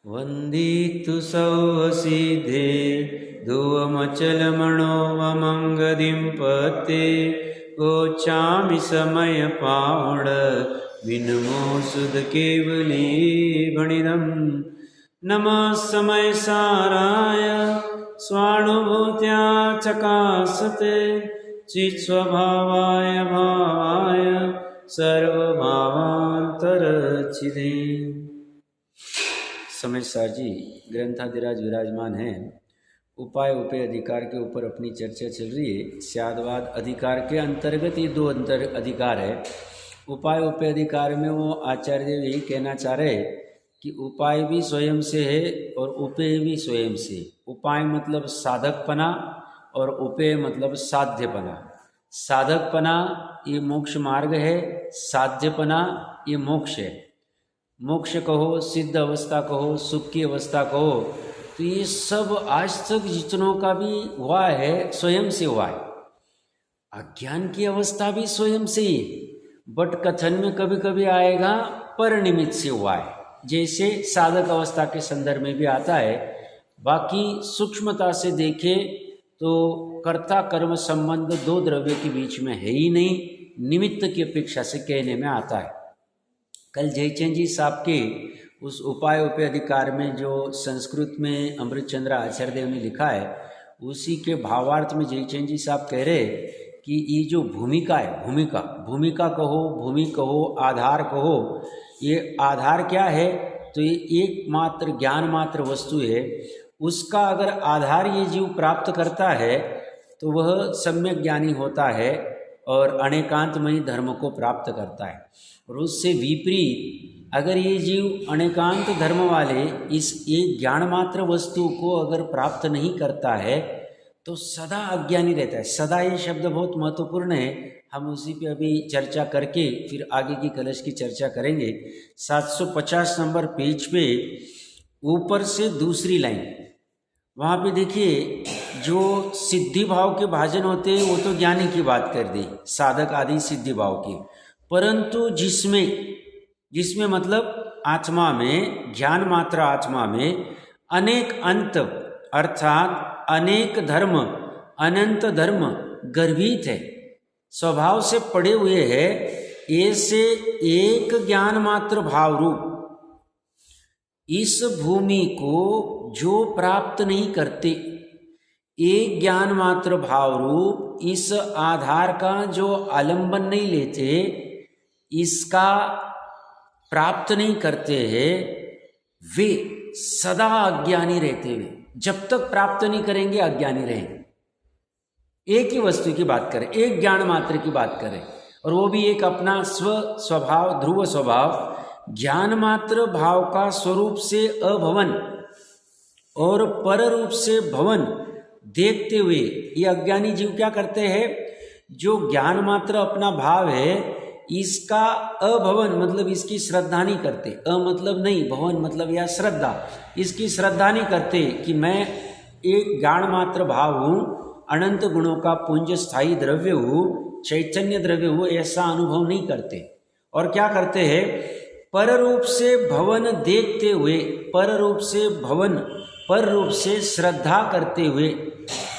वन्दितु सौवसिद्धे धुवमचलमणोवमङ्गदिं पते गोचामि समयपावड विनमो सुध केवली भणिदं नमः समय साराय स्वानुभूत्या चकासते चित्स्वभावाय भावाय सर्वभावांतरचिदे। समय सार जी ग्रंथाधिराज विराजमान हैं। उपाय उपय अधिकार के ऊपर अपनी चर्चा चल रही है। स्यादवाद अधिकार के अंतर्गत ये दो अधिकार है। उपाय उपय अधिकार में वो आचार्य देव यही कहना चाह रहे कि उपाय भी स्वयं से है और उपेय भी स्वयं से। उपाय मतलब साधकपना और उपेय मतलब साध्यपना। साधकपना ये मोक्ष मार्ग है, साध्यपना ये मोक्ष है। मोक्ष कहो, सिद्ध अवस्था कहो, सुख की अवस्था कहो, तो ये सब आज तक जितनों का भी हुआ है स्वयं से हुआ है। अज्ञान की अवस्था भी स्वयं से ही, बट कथन में कभी कभी आएगा पर निमित्त से हुआ है, जैसे साधक अवस्था के संदर्भ में भी आता है। बाकी सूक्ष्मता से देखे तो कर्ता कर्म संबंध दो द्रव्य के बीच में है ही नहीं, निमित्त की अपेक्षा से कहने में आता है। कल जयचंद जी साहब के उस उपाय उपय अधिकार में जो संस्कृत में अमृतचंद्र आचार्य देव ने लिखा है, उसी के भावार्थ में जयचंद जी साहब कह रहे कि ये जो भूमिका है, भूमिका कहो, भूमि कहो, आधार कहो, ये आधार क्या है? तो ये एकमात्र ज्ञान मात्र वस्तु है। उसका अगर आधार ये जीव प्राप्त करता है तो वह सम्यक ज्ञानी होता है और अनेकांतमयी धर्म को प्राप्त करता है। और उससे विपरीत अगर ये जीव अनेकांत धर्म वाले इस एक ज्ञान मात्र वस्तु को अगर प्राप्त नहीं करता है तो सदा अज्ञानी रहता है। सदा ये शब्द बहुत महत्वपूर्ण है, हम उसी पे अभी चर्चा करके फिर आगे की कलश की चर्चा करेंगे। 750 नंबर पेज पे ऊपर से दूसरी लाइन, वहाँ पे देखिए जो सिद्धि भाव के भाजन होते हैं वो तो ज्ञानी की बात कर दी, साधक आदि सिद्धि भाव की, परंतु जिसमें मतलब आत्मा में, ज्ञान मात्र आत्मा में अनेक अंत अर्थात अनेक धर्म, अनंत धर्म गर्भित है, स्वभाव से पड़े हुए है। ऐसे एक ज्ञान मात्र भाव रूप इस भूमि को जो प्राप्त नहीं करते, एक ज्ञान मात्र भाव रूप इस आधार का जो आलंबन नहीं लेते, इसका प्राप्त नहीं करते हैं, वे सदा अज्ञानी रहते हुए, जब तक प्राप्त नहीं करेंगे अज्ञानी रहेंगे। एक ही वस्तु की बात करें, एक ज्ञान मात्र की बात करें, और वो भी एक अपना स्वभाव, ध्रुव स्वभाव, ज्ञान मात्र भाव का स्वरूप से अभवन और पर रूप से भवन देखते हुए ये अज्ञानी जीव क्या करते हैं? जो ज्ञान मात्र अपना भाव है इसका अभवन मतलब इसकी श्रद्धा नहीं करते। अ मतलब नहीं, भवन मतलब या श्रद्धा, इसकी श्रद्धा नहीं करते कि मैं एक ज्ञान मात्र भाव हूँ, अनंत गुणों का पुंज स्थायी द्रव्य हूँ, चैतन्य द्रव्य हूँ, ऐसा अनुभव नहीं करते। और क्या करते हैं? पर रूप से भवन देखते हुए, पर रूप से भवन, पर रूप से श्रद्धा करते हुए,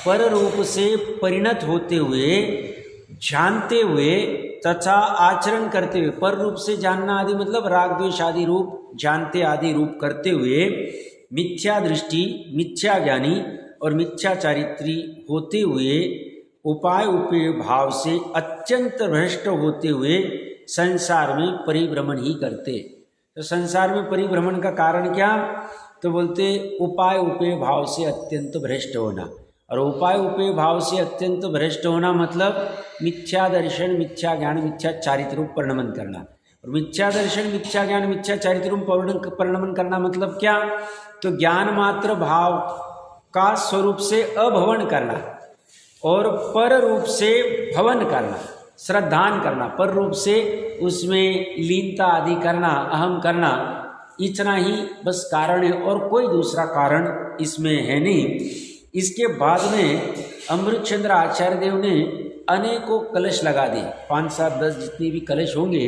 पर रूप से परिणत होते हुए, जानते हुए तथा आचरण करते हुए, पर रूप से जानना आदि मतलब राग द्वेष आदि रूप जानते आदि रूप करते हुए, मिथ्या दृष्टि, मिथ्या ज्ञानी और मिथ्या चारित्री होते हुए, उपाय उपेय भाव से अत्यंत भ्रष्ट होते हुए संसार में परिभ्रमण ही करते। तो संसार में परिभ्रमण का कारण क्या? तो बोलते उपाय उपेय भाव से अत्यंत भ्रष्ट होना। और उपाय उपेय भाव से अत्यंत भ्रष्ट होना मतलब मिथ्या दर्शन, मिथ्या ज्ञान, मिथ्या चारित्र रूप परिणमन करना। और मिथ्या दर्शन, मिथ्या ज्ञान, मिथ्या चारित्र रूप परिणमन करना मतलब क्या? तो ज्ञान मात्र भाव का स्वरूप से अभवन करना और पर रूप से भवन करना, श्रद्धान करना, पर रूप से उसमें लीनता आदि करना, अहम करना, इतना ही बस कारण है और कोई दूसरा कारण इसमें है नहीं। इसके बाद में अमृतचंद्र आचार्य देव ने अनेकों कलश लगा दिए, 5, 7, 10 जितनी भी कलश होंगे,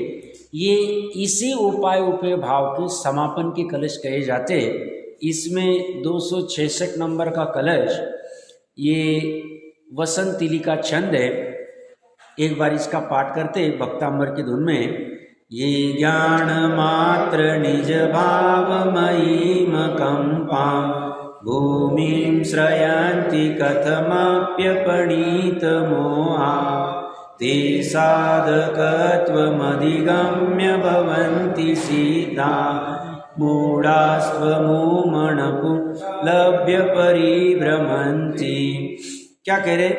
ये इसी उपाय उपेय भाव के समापन के कलश कहे जाते। इसमें 266 नंबर का कलश ये वसंत तिली का छंद है। एक बार इसका पाठ करते भक्तांबर की धुन में। ये ज्ञान मात्र निज भाव मयीम कंपा भूमिं श्रयन्ति कथमप्यपणीत मोहा ते साधकत्वमधिगम्य भवन्ति सिद्धा मूढास्त्वमुमणपुलभ्य परिभ्रमन्ति। क्या कह रहे?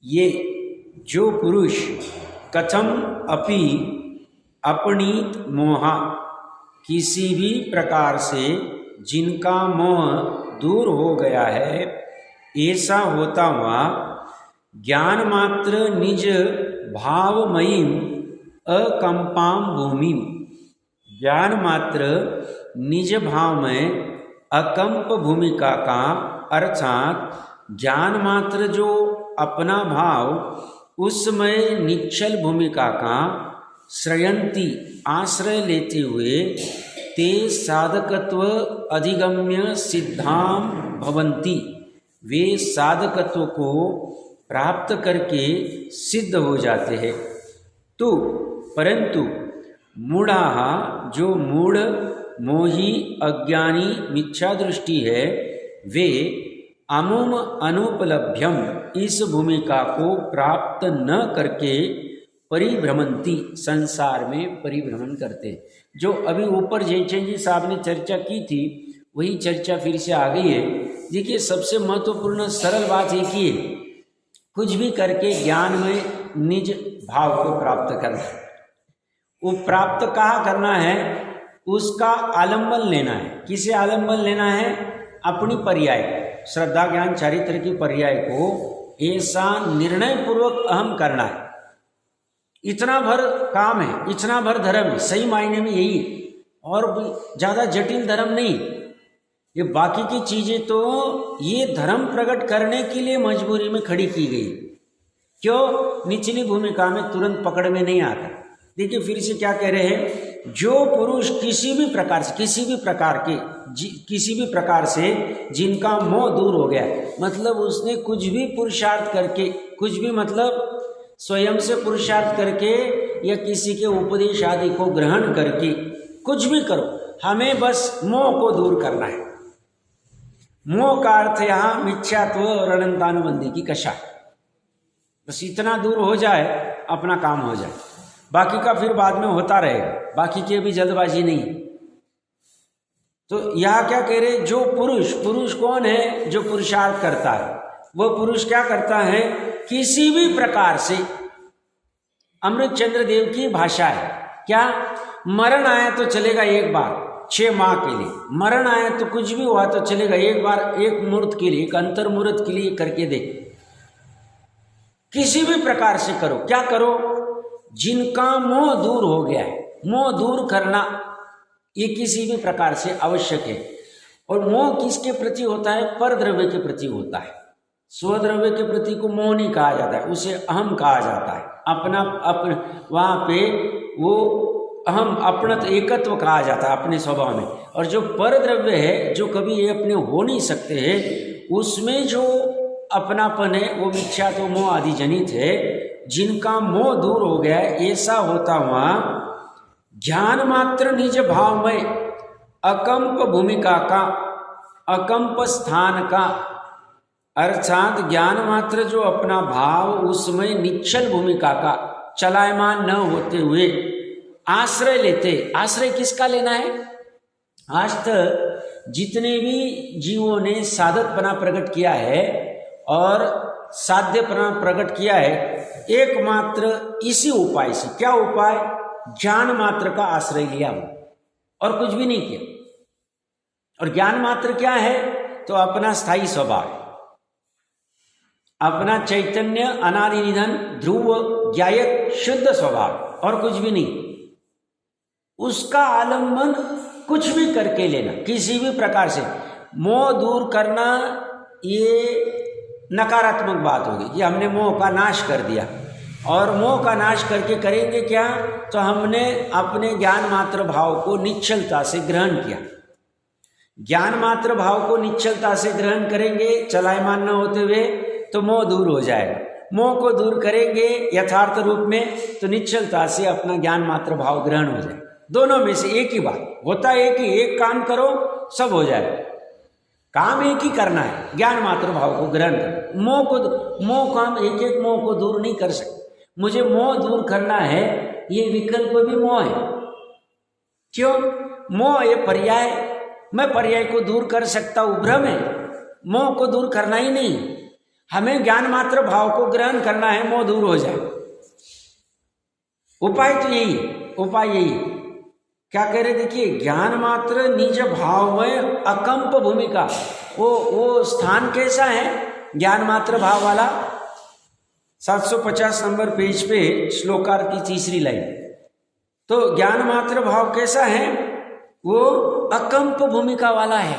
ये जो पुरुष कथम अपि अपनीत मोहा, किसी भी प्रकार से जिनका मोह दूर हो गया है, ऐसा होता हुआ ज्ञान मात्र निज भावमयीम अकंपाम भूमि, ज्ञान मात्र निज भाव में अकंप भूमिका का अर्थात ज्ञान मात्र जो अपना भाव उसमें निश्चल भूमिका का श्रयंती आश्रय लेते हुए ते साधकत्व अधिगम्य सिद्धाम भवंती, वे साधकत्व को प्राप्त करके सिद्ध हो जाते हैं। तो परंतु मूढ़ाः, जो मूढ़ मोही अज्ञानी मिथ्या दृष्टि है, वे अमुम अनुपलभ्यम, इस भूमिका को प्राप्त न करके परिभ्रमंती, संसार में परिभ्रमण करते। जो अभी ऊपर जयचंद जी साहब ने चर्चा की थी वही चर्चा फिर से आ गई है। देखिए सबसे महत्वपूर्ण सरल बात एक ही है, कुछ भी करके ज्ञान में निज भाव को प्राप्त करना। वो प्राप्त कहाँ करना है? उसका आलंबन लेना है। किसे आलंबन लेना है? अपनी पर्याय, श्रद्धा ज्ञान चारित्र की पर्याय को ऐसा निर्णय पूर्वक अहम करना है। इतना भर काम है, इतना भर धर्म है, सही मायने में यही है, और ज़्यादा जटिल धर्म नहीं। ये बाकी की चीज़ें तो ये धर्म प्रकट करने के लिए मजबूरी में खड़ी की गई। क्यों? निचली भूमिका में तुरंत पकड़ में नहीं आता। देखिए फिर से क्या कह रहे हैं, जो पुरुष किसी भी प्रकार से किसी भी प्रकार से जिनका मोह दूर हो गया, मतलब उसने कुछ भी पुरुषार्थ करके, कुछ भी मतलब स्वयं से पुरुषार्थ करके या किसी के उपदेश आदि को ग्रहण करके, कुछ भी करो, हमें बस मोह को दूर करना है। मोह का अर्थ यहाँ मिथ्यात्व और अनंतानुबंधी की कषा, बस इतना दूर हो जाए अपना काम हो जाए, बाकी का फिर बाद में होता रहेगा, बाकी की भी जल्दबाजी नहीं। तो यहाँ क्या कह रहे, जो पुरुष कौन है? जो पुरुषार्थ करता है, वह पुरुष क्या करता है? किसी भी प्रकार से, अमृतचंद्र देव की भाषा है क्या, मरण आया तो चलेगा एक बार 6 माह के लिए, मरण आया तो कुछ भी हुआ तो चलेगा एक बार, एक मुहूर्त के लिए, एक अंतर मुहूर्त के लिए करके दे। किसी भी प्रकार से करो, क्या करो? जिनका मोह दूर हो गया है, मोह दूर करना ये किसी भी प्रकार से आवश्यक है। और मोह किसके प्रति होता है? परद्रव्य के प्रति होता है। स्वद्रव्य के प्रति को मोह नहीं कहा जाता है, उसे अहम कहा जाता है। अपना वहाँ पे वो अहम अपनत एकत्व कहा जाता है अपने स्वभाव में। और जो परद्रव्य है, जो कभी ये अपने हो नहीं सकते हैं, उसमें जो अपनापन है वो मिथ्या तो मोह आदि जनित है। जिनका मोह दूर हो गया है, ऐसा होता हुआ ज्ञान मात्र निज भाव में अकंप भूमिका का, अकंप स्थान का, अर्थात ज्ञान मात्र जो अपना भाव उसमें निश्चल भूमिका का चलायमान न होते हुए आश्रय लेते। आश्रय किसका लेना है? आज तक जितने भी जीवों ने साधकपना प्रकट किया है और साध्यपना प्रकट किया है, एकमात्र इसी उपाय से। क्या उपाय? ज्ञान मात्र का आश्रय लिया हो और कुछ भी नहीं किया। और ज्ञान मात्र क्या है? तो अपना स्थायी स्वभाव, अपना चैतन्य अनादि निधन ध्रुव ज्ञायक शुद्ध स्वभाव, और कुछ भी नहीं। उसका आलंबन कुछ भी करके लेना, किसी भी प्रकार से। मोह दूर करना ये नकारात्मक बात होगी कि हमने मोह का नाश कर दिया, और मोह का नाश करके करेंगे क्या? तो हमने अपने ज्ञान मात्र भाव को निश्चलता से ग्रहण किया। ज्ञान मात्र भाव को निश्चलता से ग्रहण करेंगे चलायमान न होते हुए, तो मोह दूर हो जाएगा। मोह को दूर करेंगे यथार्थ रूप में, तो निश्चलता से अपना ज्ञान मात्र भाव ग्रहण हो जाए। दोनों में से एक ही बात होता है कि एक काम करो सब हो जाए। काम एक ही करना है, ज्ञान मात्र भाव को ग्रहण कर। मोह को हम एक एक मोह को दूर नहीं कर सकते। मुझे मोह दूर करना है, ये विकल्प भी मोह है। क्यों? मोह ये पर्याय, मैं पर्याय को दूर कर सकता हूं, भ्रम है। मोह को दूर करना ही नहीं, हमें ज्ञान मात्र भाव को ग्रहण करना है, मोह दूर हो जाए। उपाय तो यही, उपाय यही। क्या कह रहे? देखिए, ज्ञान मात्र निज भाव में अकंप भूमिका, वो स्थान कैसा है ज्ञान मात्र भाव वाला? 750 नंबर पेज पे श्लोकार की तीसरी लाइन। तो ज्ञान मात्र भाव कैसा है? वो अकंप भूमिका वाला है,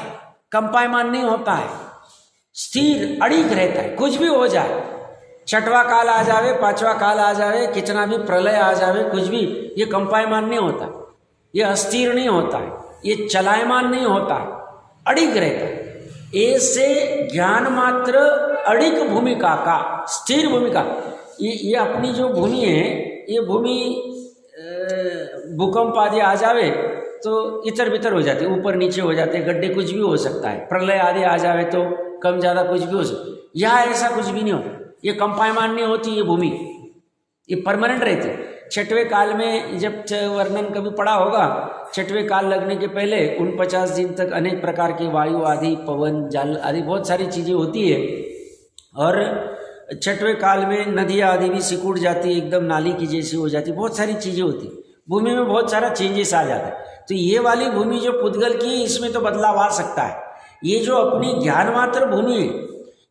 कंपायमान नहीं होता है, स्थिर अड़िग रहता है। कुछ भी हो जाए, छठवां काल आ जावे, पांचवा काल आ जावे, कितना भी प्रलय आ जावे, कुछ भी, ये कंपायमान नहीं होता, ये अस्थिर नहीं होता है, ये चलायमान नहीं होता है, अड़िग रहता है। ऐसे ज्ञान मात्र अड़िग भूमिका का, स्थिर भूमिका, ये अपनी जो भूमि है, ये भूमि भूकंप आदि आ जावे तो इतर बितर हो जाती है, ऊपर नीचे हो जाते हैं, गड्ढे कुछ भी हो सकता है। प्रलय आदि आ जावे तो कम ज़्यादा कुछ भी हो सकता है। यहाँ ऐसा कुछ भी नहीं हो, ये कंपायमान नहीं होती ये भूमि, ये परमानेंट रहती है। छठवें काल में जब वर्णन कभी पड़ा होगा, छठवें काल लगने के पहले 49 दिन तक अनेक प्रकार के वायु आदि, पवन, जल आदि बहुत सारी चीज़ें होती है। और छठवें काल में नदियाँ आदि भी सिकुड़ जाती है, एकदम नाली की जैसी हो जाती, बहुत सारी चीज़ें होती, भूमि में बहुत सारा चेंजेस आ जाता है। तो ये वाली भूमि जो पुद्गल की, इसमें तो बदलाव आ सकता है। ये जो अपनी ज्ञान मात्र भूमि है,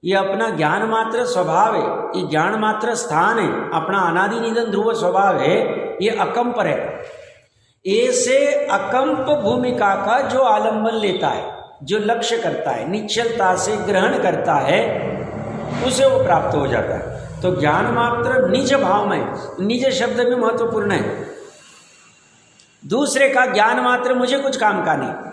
ये अपना ज्ञान मात्र स्वभाव है, ये ज्ञान मात्र स्थान है, अपना अनादि निधन ध्रुव स्वभाव है, ये अकंप रहता। ऐसे अकंप भूमिका का जो आलंबन लेता है, जो लक्ष्य करता है, निश्चलता से ग्रहण करता है, उसे वो प्राप्त हो जाता है। तो ज्ञान मात्र निज भाव में, निज शब्द भी महत्वपूर्ण है। दूसरे का ज्ञान मात्र मुझे कुछ काम का नहीं,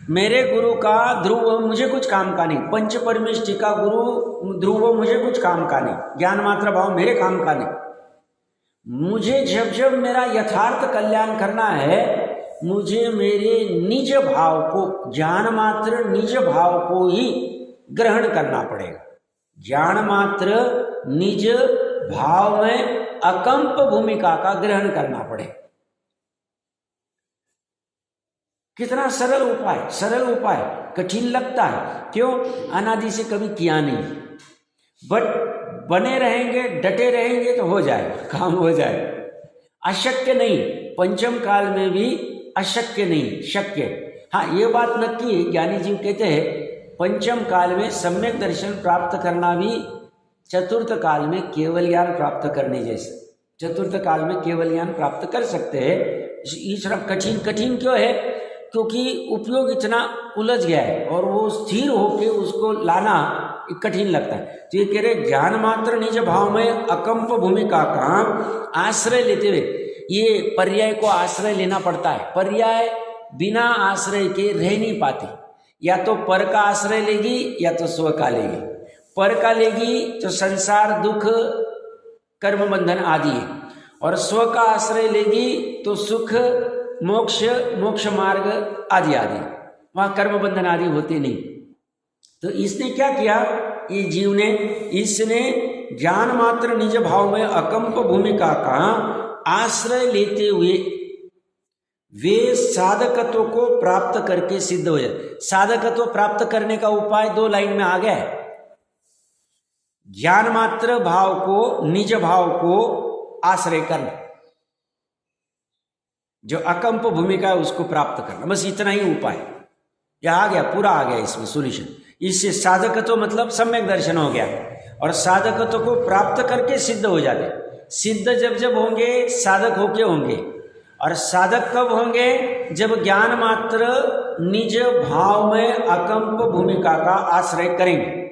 मेरे गुरु का ध्रुव मुझे कुछ काम का नहीं, पंच परमेष्टि का गुरु ध्रुव मुझे कुछ काम का नहीं, ज्ञान मात्र भाव मेरे काम का नहीं। मुझे जब जब मेरा यथार्थ कल्याण करना है, मुझे मेरे निज भाव को, ज्ञान मात्र निज भाव को ही ग्रहण करना पड़ेगा। ज्ञान मात्र निज भाव में अकंप भूमिका का ग्रहण करना पड़ेगा। कितना सरल उपाय, सरल उपाय, कठिन लगता है, क्यों? अनादि से कभी किया नहीं, बट बने रहेंगे, डटे रहेंगे तो हो जाएगा, काम हो जाएगा। अशक्य नहीं, पंचम काल में भी अशक्य नहीं, शक्य। हाँ, ये बात नक्की है, ज्ञानी जीव कहते हैं पंचम काल में सम्यक दर्शन प्राप्त करना भी चतुर्थ काल में केवल ज्ञान प्राप्त करने जैसे। चतुर्थ काल में केवल ज्ञान प्राप्त कर सकते हैं। ईश्वर कठिन, कठिन क्यों है? क्योंकि उपयोग इतना उलझ गया है और वो स्थिर होके उसको लाना कठिन लगता है। तो ये कह रहे ज्ञान मात्र निज भाव में अकंप भूमिका का आश्रय लेते हुए, ये पर्याय को आश्रय लेना पड़ता है। पर्याय बिना आश्रय के रह नहीं पाती, या तो पर का आश्रय लेगी या तो स्व का लेगी। पर का लेगी तो संसार, दुख, कर्म बंधन आदि है, और स्व का आश्रय लेगी तो सुख, मोक्ष, मोक्ष मार्ग आदि आदि, वहाँ कर्म बंधन आदि होते नहीं। तो इसने क्या किया, ये जीव ने, इसने ज्ञान मात्र निज भाव में अकंप भूमिका का आश्रय लेते हुए वे साधकत्व को प्राप्त करके सिद्ध हो जाए। साधकत्व प्राप्त करने का उपाय 2 लाइन में आ गया है। ज्ञान मात्र भाव को, निज भाव को आश्रय करना, जो अकंप भूमिका है उसको प्राप्त करना, बस इतना ही उपाय। यह आ गया, पूरा आ गया इसमें सोल्यूशन। इससे साधकत्व मतलब सम्यक दर्शन हो गया, और साधकत्व को प्राप्त करके सिद्ध हो जाते। सिद्ध जब जब होंगे, साधक होके होंगे, और साधक कब होंगे? जब ज्ञान मात्र निज भाव में अकंप भूमिका का आश्रय करेंगे।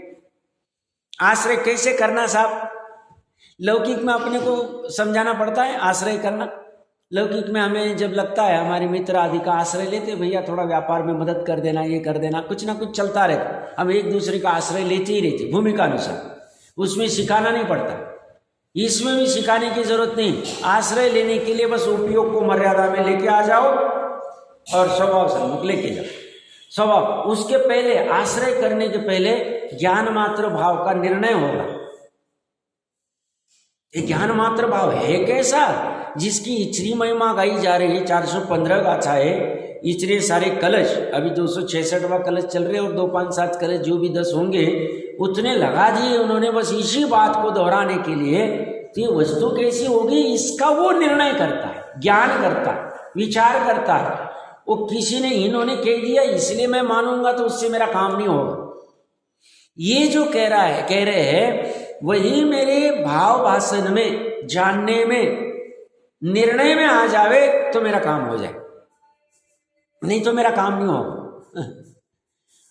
आश्रय कैसे करना साहब? लौकिक में अपने को समझाना पड़ता है आश्रय करना। लौकिक में हमें जब लगता है हमारे मित्र आदि का आश्रय लेते, भैया थोड़ा व्यापार में मदद कर देना, ये कर देना, कुछ ना कुछ चलता रहता, हम एक दूसरे का आश्रय लेते ही रहते भूमिका अनुसार, उसमें सिखाना नहीं पड़ता। इसमें भी सिखाने की जरूरत नहीं, आश्रय लेने के लिए बस उपयोग को मर्यादा में लेके आ जाओ और स्वभाव सम्मुख लेके जाओ। स्वभाव, उसके पहले आश्रय करने के पहले ज्ञान मात्र भाव का निर्णय होगा। ये ज्ञान मात्र भाव है कैसा, जिसकी इचरी महिमा गाई जा रही है, 415 गाथा है, इतने सारे कलश, अभी 266वां कलश चल रहे और 2 5 7 कलश जो भी 10 होंगे उतने लगा दिए उन्होंने, बस इसी बात को दोहराने के लिए। तो ये वस्तु कैसी होगी इसका वो निर्णय करता है, ज्ञान करता है, विचार करता है। वो किसी ने, इन्होंने कह दिया इसलिए मैं मानूंगा तो उससे मेरा काम नहीं होगा, ये जो कह रहे हैं वही मेरे भाव भाषण में, जानने में, निर्णय में आ जावे तो मेरा काम हो जाए, नहीं तो मेरा काम नहीं होगा।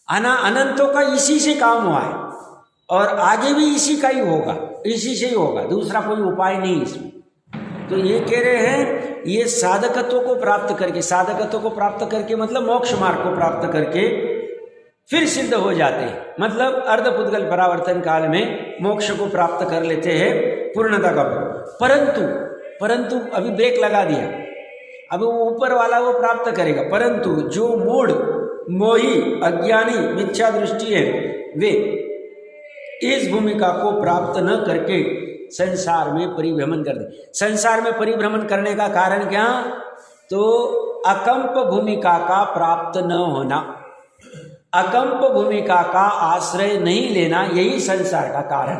अनंतों का इसी से काम हुआ है और आगे भी इसी का ही होगा, इसी से ही होगा, दूसरा कोई उपाय नहीं इसमें। तो ये कह रहे हैं ये साधकत्व को प्राप्त करके, साधकत्व को प्राप्त करके मतलब मोक्ष मार्ग को प्राप्त करके फिर सिद्ध हो जाते हैं, मतलब अर्धपुद्गल परावर्तन काल में मोक्ष को प्राप्त कर लेते हैं पूर्णता का। परंतु अभी ब्रेक लगा दिया, अभी वो ऊपर वाला वो प्राप्त करेगा, परंतु जो मूढ़ मोही अज्ञानी मिथ्या दृष्टि है वे इस भूमिका को प्राप्त न करके संसार में परिभ्रमण कर दे। संसार में परिभ्रमण करने का कारण क्या, तो अकंप भूमिका का प्राप्त न होना, अकंप भूमिका का आश्रय नहीं लेना, यही संसार का कारण।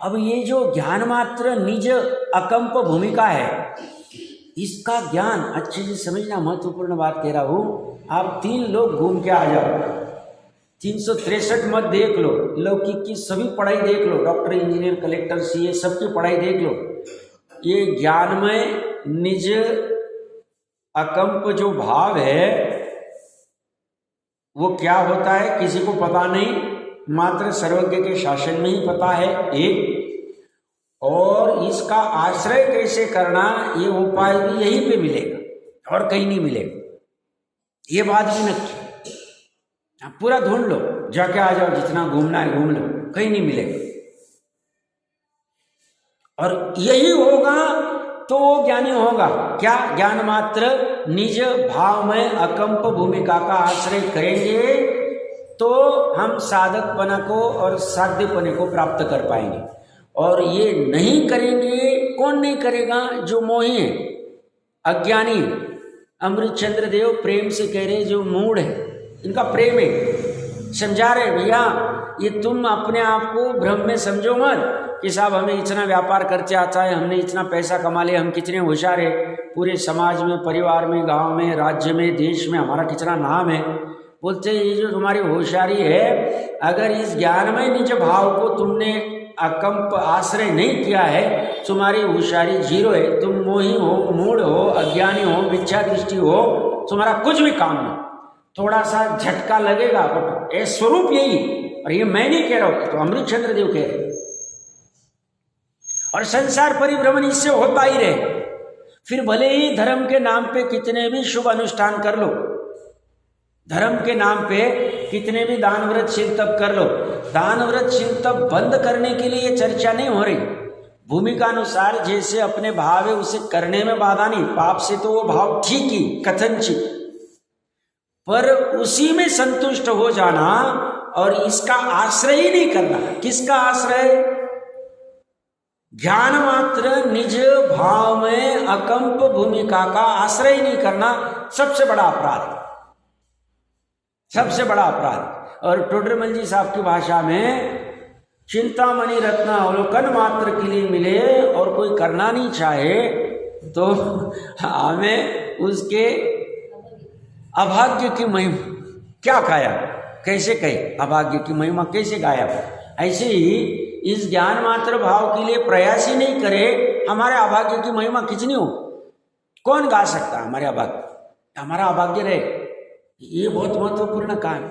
अब ये जो ज्ञान मात्र निज अकंप भूमिका है, इसका ज्ञान अच्छे से समझना, महत्वपूर्ण बात कह रहा हूं। आप 3 लोग घूम के आ जाओ, 363 मत देख लो, लौकिक की सभी पढ़ाई देख लो, डॉक्टर, इंजीनियर, कलेक्टर, सीए सबकी पढ़ाई देख लो। ये ज्ञान में निज अकंप जो भाव है वो क्या होता है किसी को पता नहीं, मात्र सर्वज्ञ के शासन में ही पता है एक। और इसका आश्रय कैसे करना, ये उपाय भी यहीं पे मिलेगा और कहीं नहीं मिलेगा, ये बात भी नक्की। आप पूरा ढूंढ लो, जाके आ जाओ, जितना घूमना है घूम लो, कहीं नहीं मिलेगा। और यही होगा तो वो ज्ञानी होगा। क्या, ज्ञान मात्र निज भाव में अकंप भूमिका का आश्रय करेंगे तो हम साधकपना को और साध्यपने को प्राप्त कर पाएंगे। और ये नहीं करेंगे, कौन नहीं करेगा, जो मोही है, अज्ञानी। अमृतचंद्र देव प्रेम से कह रहे, जो मूढ़ है, इनका प्रेम है, समझा रहे भैया ये तुम अपने आप को भ्रम में समझो मत कि साहब हमें इतना व्यापार करते आता है, हमने इतना पैसा कमा लिया, हम कितने होशियार है, पूरे समाज में, परिवार में, गांव में, राज्य में, देश में हमारा कितना नाम है। बोलते ये जो तुम्हारी होशियारी है, अगर इस ज्ञान में निज भाव को तुमने अकंप आश्रय नहीं किया है, तुम्हारी होशियारी 0 है, तुम मोही हो, मूढ़ हो, अज्ञानी हो, मिथ्या दृष्टि हो, तुम्हारा कुछ भी काम नहीं। थोड़ा सा झटका लगेगा बट ये स्वरूप यही, और ये मैं नहीं कह रहा हूं, तो अमृतचंद्र देव कह रहे। और संसार परिभ्रमण इससे होता ही रहे, फिर भले ही धर्म के नाम पे कितने भी शुभ अनुष्ठान कर लो, धर्म के नाम पे कितने भी दान व्रत शील तप कर लो, दान व्रत शील तप बंद करने के लिए ये चर्चा नहीं हो रही। भूमिका अनुसार जैसे अपने भाव है उसे करने में बाधा नहीं, पाप से तो वो भाव ठीक ही कथनचित, पर उसी में संतुष्ट हो जाना और इसका आश्रय ही नहीं करना। किसका आश्रय, ज्ञान मात्र निज भाव में अकंप भूमिका का आश्रय नहीं करना सबसे बड़ा अपराध, सबसे बड़ा अपराध। और टोडरमल जी साहब की भाषा में चिंतामणि रत्न अवलोकन मात्र के लिए मिले और कोई करना नहीं चाहे तो हमें उसके अभाग्य की महिमा क्या गाया, कैसे कहे, अभाग्य की महिमा कैसे गाया। ऐसे ही इस ज्ञान मात्र भाव के लिए प्रयास ही नहीं करे, हमारे अभाग्य की महिमा कितनी हो, कौन गा सकता हमारे अभाग्य, हमारा अभाग्य रहे। ये बहुत महत्वपूर्ण काम।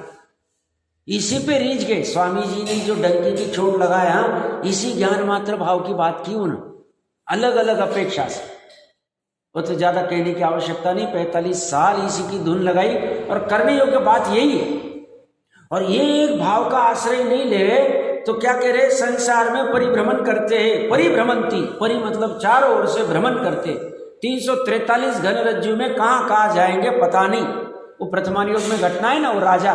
इसी पे रीझ गए स्वामी जी ने जो डंके की चोट लगाया, इसी ज्ञान मात्र भाव की बात की उन्होंने, अलग अलग अपेक्षा से। वो तो ज्यादा कहने की आवश्यकता नहीं, 45 साल इसी की धुन लगाई और करने योग्य बात यही है। और ये एक भाव का आश्रय नहीं ले तो क्या कह रहे, संसार में परिभ्रमण करते हैं, परिभ्रमंती, परि मतलब चारों ओर से भ्रमण करते, 343 घन रज्जु में कहाँ कहाँ जाएंगे पता नहीं। वो प्रथमान योग में घटना है ना, वो राजा,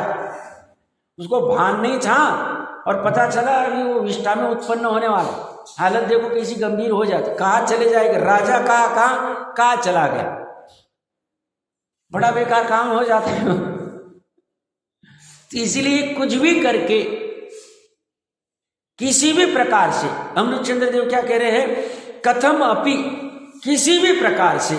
उसको भान नहीं था और पता चला अभी वो विष्ठा में उत्पन्न होने वाला, हालत देखो कैसी गंभीर हो जाती, कहाँ चले जाएगा राजा, कहाँ चला गया, बड़ा बेकार काम हो जाता है। तो इसीलिए कुछ भी करके किसी भी प्रकार से, अमृतचंद्र देव क्या कह रहे हैं, कथम अपि, किसी भी प्रकार से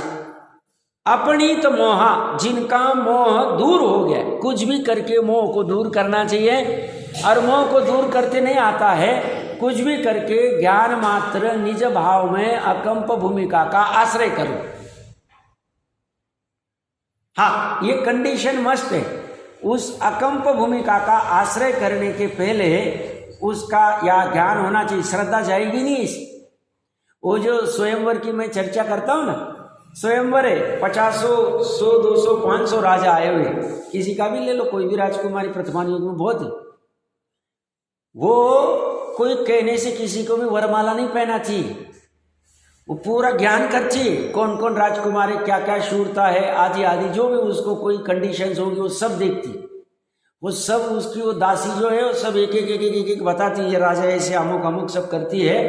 अपनीत मोहा, जिनका मोह दूर हो गया, कुछ भी करके मोह को दूर करना चाहिए। और मोह को दूर करते नहीं आता है, कुछ भी करके ज्ञान मात्र निज भाव में अकंप भूमिका का आश्रय करो। हाँ, ये कंडीशन मस्त है, उस अकंप भूमिका का आश्रय करने के पहले उसका या ज्ञान होना चाहिए, श्रद्धा जाएगी नहीं इस। वो जो स्वयंवर की मैं चर्चा करता हूं ना, स्वयंवर है, 50, 100, 200, 500 राजा आए हुए, किसी का भी ले लो, कोई भी राजकुमारी प्रथमान युग में बहुत है, वो कोई कहने से किसी को भी वरमाला नहीं पहना चाहिए, वो पूरा ज्ञान करती है, कौन कौन राजकुमारी क्या क्या शूरता है आदि आदि, जो भी उसको कोई कंडीशंस होगी वो सब देखती, वो सब उसकी वो दासी जो है वो सब एक एक बताती है, राजा ऐसे अमुक अमुक सब करती है।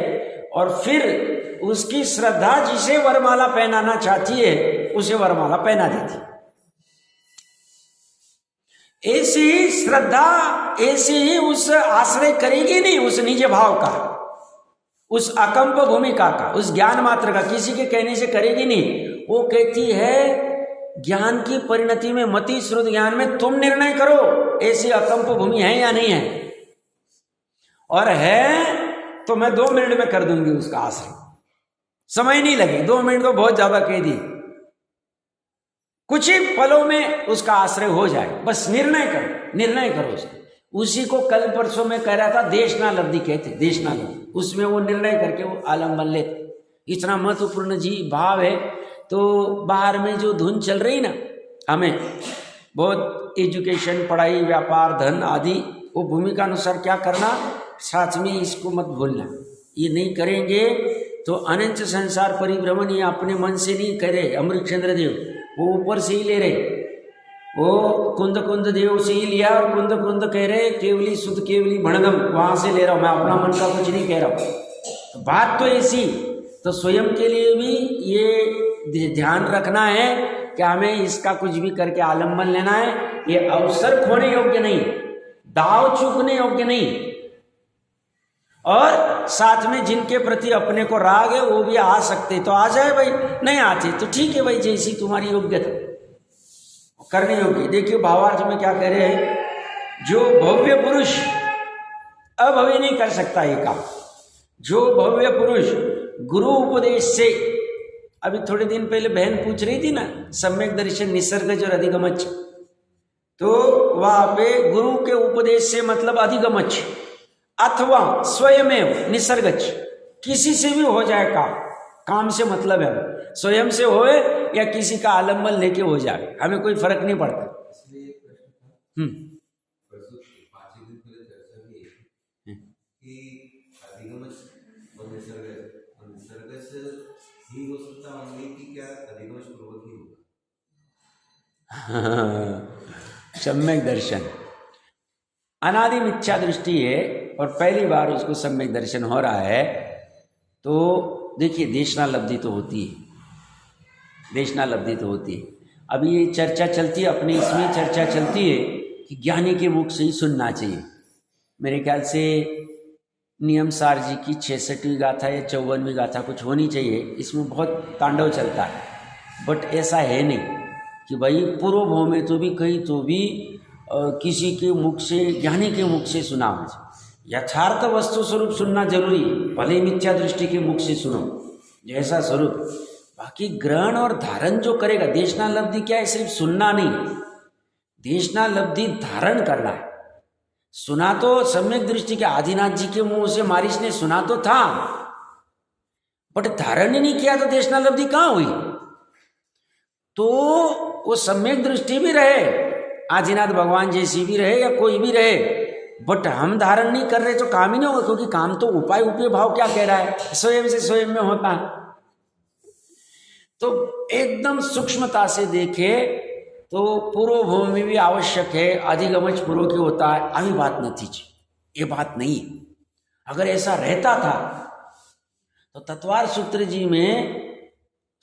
और फिर उसकी श्रद्धा जिसे वरमाला पहनाना चाहती है उसे वरमाला पहना देती। ऐसी श्रद्धा, ऐसे ही उस आश्रय करेगी नहीं उस निज भाव का, उस अकंप भूमिका का, उस ज्ञान मात्र का, किसी के कहने से करेगी नहीं। वो कहती है ज्ञान की परिणति में, मति श्रुत ज्ञान में तुम निर्णय करो ऐसी अकंप भूमि है या नहीं है, और है तो मैं 2 मिनट में कर दूंगी उसका आश्रय, समय नहीं लगे, 2 मिनट तो बहुत ज्यादा कह दी, कुछ ही पलों में उसका आश्रय हो जाए, बस निर्णय करो उसका। उसी को कल परसों में कह रहा था देशनालब्धि कहते, देशनालब्धि, उसमें वो निर्णय करके वो आलम्बन लेते। इतना महत्वपूर्ण जी भाव है। तो बाहर में जो धुन चल रही ना, हमें बहुत एजुकेशन, पढ़ाई, व्यापार, धन आदि, वो भूमिका अनुसार क्या करना, साथ में इसको मत भूलना। ये नहीं करेंगे तो अनंत संसार परिभ्रमण ये अपने मन से नहीं करे अमृतचंद्र देव, वो ऊपर से ही ले रहे, वो कुंद देव से ही लिया, और कुंद कह रहे केवली शुद्ध केवली भणगम, वहां से ले रहा हूं मैं, अपना मन का कुछ नहीं कह रहा हूं। तो बात तो ऐसी, तो स्वयं के लिए भी ये ध्यान रखना है कि हमें इसका कुछ भी करके आलम्बन लेना है, ये अवसर खोने योग्य नहीं, दाव चूकने योग्य नहीं। और साथ में जिनके प्रति अपने को राग है वो भी आ सकते तो आ जाए भाई, नहीं आते तो ठीक है भाई, जैसी तुम्हारी योग्यता करने योग्य। देखिए भावार्थ में क्या कह रहे हैं, जो भव्य पुरुष अभव्य नहीं कर सकता ये काम, जो भव्य पुरुष गुरु उपदेश से, अभी थोड़े दिन पहले बहन पूछ रही थी ना, सम्यक दर्शन निसर्गज और अधिगमच, तो वहां पे गुरु के उपदेश से मतलब अधिगमच अथवा स्वयमेव निसर्गच, किसी से भी हो जाए काम से मतलब है स्वयं से होए या किसी का आलम्बन लेके हो जाए, हमें कोई फर्क नहीं पड़ता। सम्यक दर्शन अनादि मिथ्या दृष्टि है और पहली बार उसको सम्यक दर्शन हो रहा है, तो देखिए देशनालब्धि तो होती है, देशनालब्धि तो होती है। अभी ये चर्चा चलती है, अपने इसमें चर्चा चलती है कि ज्ञानी के मुख से ही सुनना चाहिए। मेरे ख्याल से नियम सार जी की 66वीं गाथा या 54वीं गाथा कुछ होनी चाहिए, इसमें बहुत तांडव चलता है। बट ऐसा है नहीं कि भाई पूर्व भाव में तो भी कहीं तो भी किसी के मुख से, ज्ञानी के मुख से सुना मुझे, यथार्थ वस्तु स्वरूप सुनना जरूरी है, भले मिथ्या दृष्टि के मुख से सुनो जैसा स्वरूप, बाकी ग्रहण और धारण जो करेगा। देशनालब्धि क्या है, सिर्फ सुनना नहीं, देशनालब्धि धारण करना है। सुना तो सम्यक दृष्टि के आदिनाथ जी के मुंह से मारिश ने सुना तो था, बट धारण ही नहीं किया तो देशनालब्धि कहां हुई? तो वो सम्यक दृष्टि भी रहे, आदिनाथ भगवान जैसी भी रहे या कोई भी रहे, बट हम धारण नहीं कर रहे तो काम ही नहीं होगा, क्योंकि काम तो उपाय उपय भाव क्या कह रहा है, स्वयं से स्वयं में होता है। तो एकदम सूक्ष्मता से देखे तो पूर्व भूमि भी आवश्यक है, अधिगमच पूर्व की होता है, अभी बात न थी, ये बात नहीं। अगर ऐसा रहता था तो तत्वार सूत्र जी में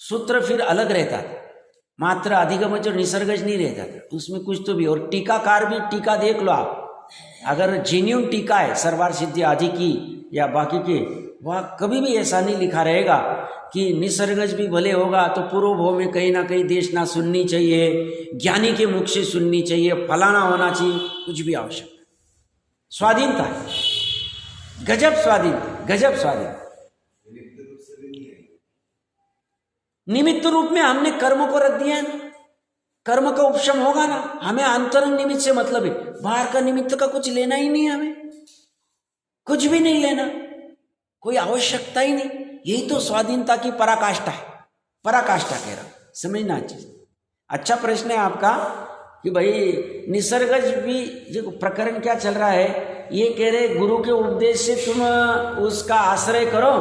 सूत्र फिर अलग रहता था, मात्र अधिगमच और निसर्गज नहीं रहता था, उसमें कुछ तो भी। और टीकाकार भी, टीका देख लो आप, अगर जेन्यून टीका है सर्वार सिद्धि आदि की या बाकी के, वह कभी भी ऐसा नहीं लिखा रहेगा कि निसर्गज भी भले होगा तो पूर्व भाव में कहीं ना कहीं देश ना सुननी चाहिए, ज्ञानी के मुख से सुननी चाहिए, फलाना होना चाहिए, कुछ भी आवश्यक। स्वाधीनता है, गजब स्वाधीन, गजब स्वाधीन। निमित्त रूप में हमने कर्म को रख दिया है ना, कर्म का उपशम होगा ना, हमें अंतरंग निमित्त से मतलब है, बाहर का निमित्त का कुछ लेना ही नहीं, हमें कुछ भी नहीं लेना, कोई आवश्यकता ही नहीं। यही तो स्वाधीनता की पराकाष्ठा है, पराकाष्ठा कह रहा हूं, समझना चाहिए। अच्छा प्रश्न है आपका कि भाई निसर्गज भी जो प्रकरण क्या चल रहा है, ये कह रहे गुरु के उपदेश से तुम उसका आश्रय करो,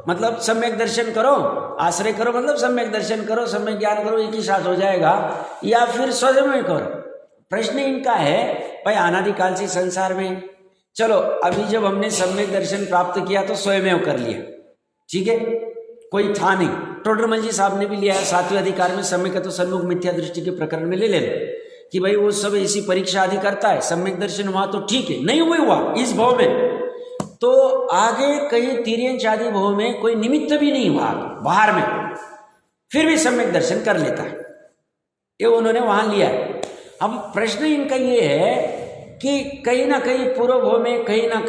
मतलब सम्यक दर्शन करो, आश्रय करो मतलब सम्यक दर्शन करो, सम्यक ज्ञान करो, एक ही साथ हो जाएगा, या फिर स्वयं में करो। प्रश्न इनका है भाई अनादिकाल से संसार में, चलो अभी जब हमने सम्यक दर्शन प्राप्त किया तो स्वयं कर लिया, ठीक है, कोई था नहीं। टोडरमल जी साहब ने भी लिया है 7वें अधिकार में, सम्यक तो सन्मुख मिथ्या दृष्टि के प्रकरण में ले लेना कि भाई वो सब ऐसी परीक्षा आदि करता है, सम्यक दर्शन हुआ तो ठीक है, नहीं हुआ इस भाव में तो आगे कहीं तिर्यंच आदि भाव में कोई निमित्त भी नहीं हुआ बाहर में, फिर भी सम्यक दर्शन कर लेता है, ये उन्होंने वहां लिया है। अब प्रश्न इनका ये है कि कहीं ना कहीं पूर्व भाव में कहीं ना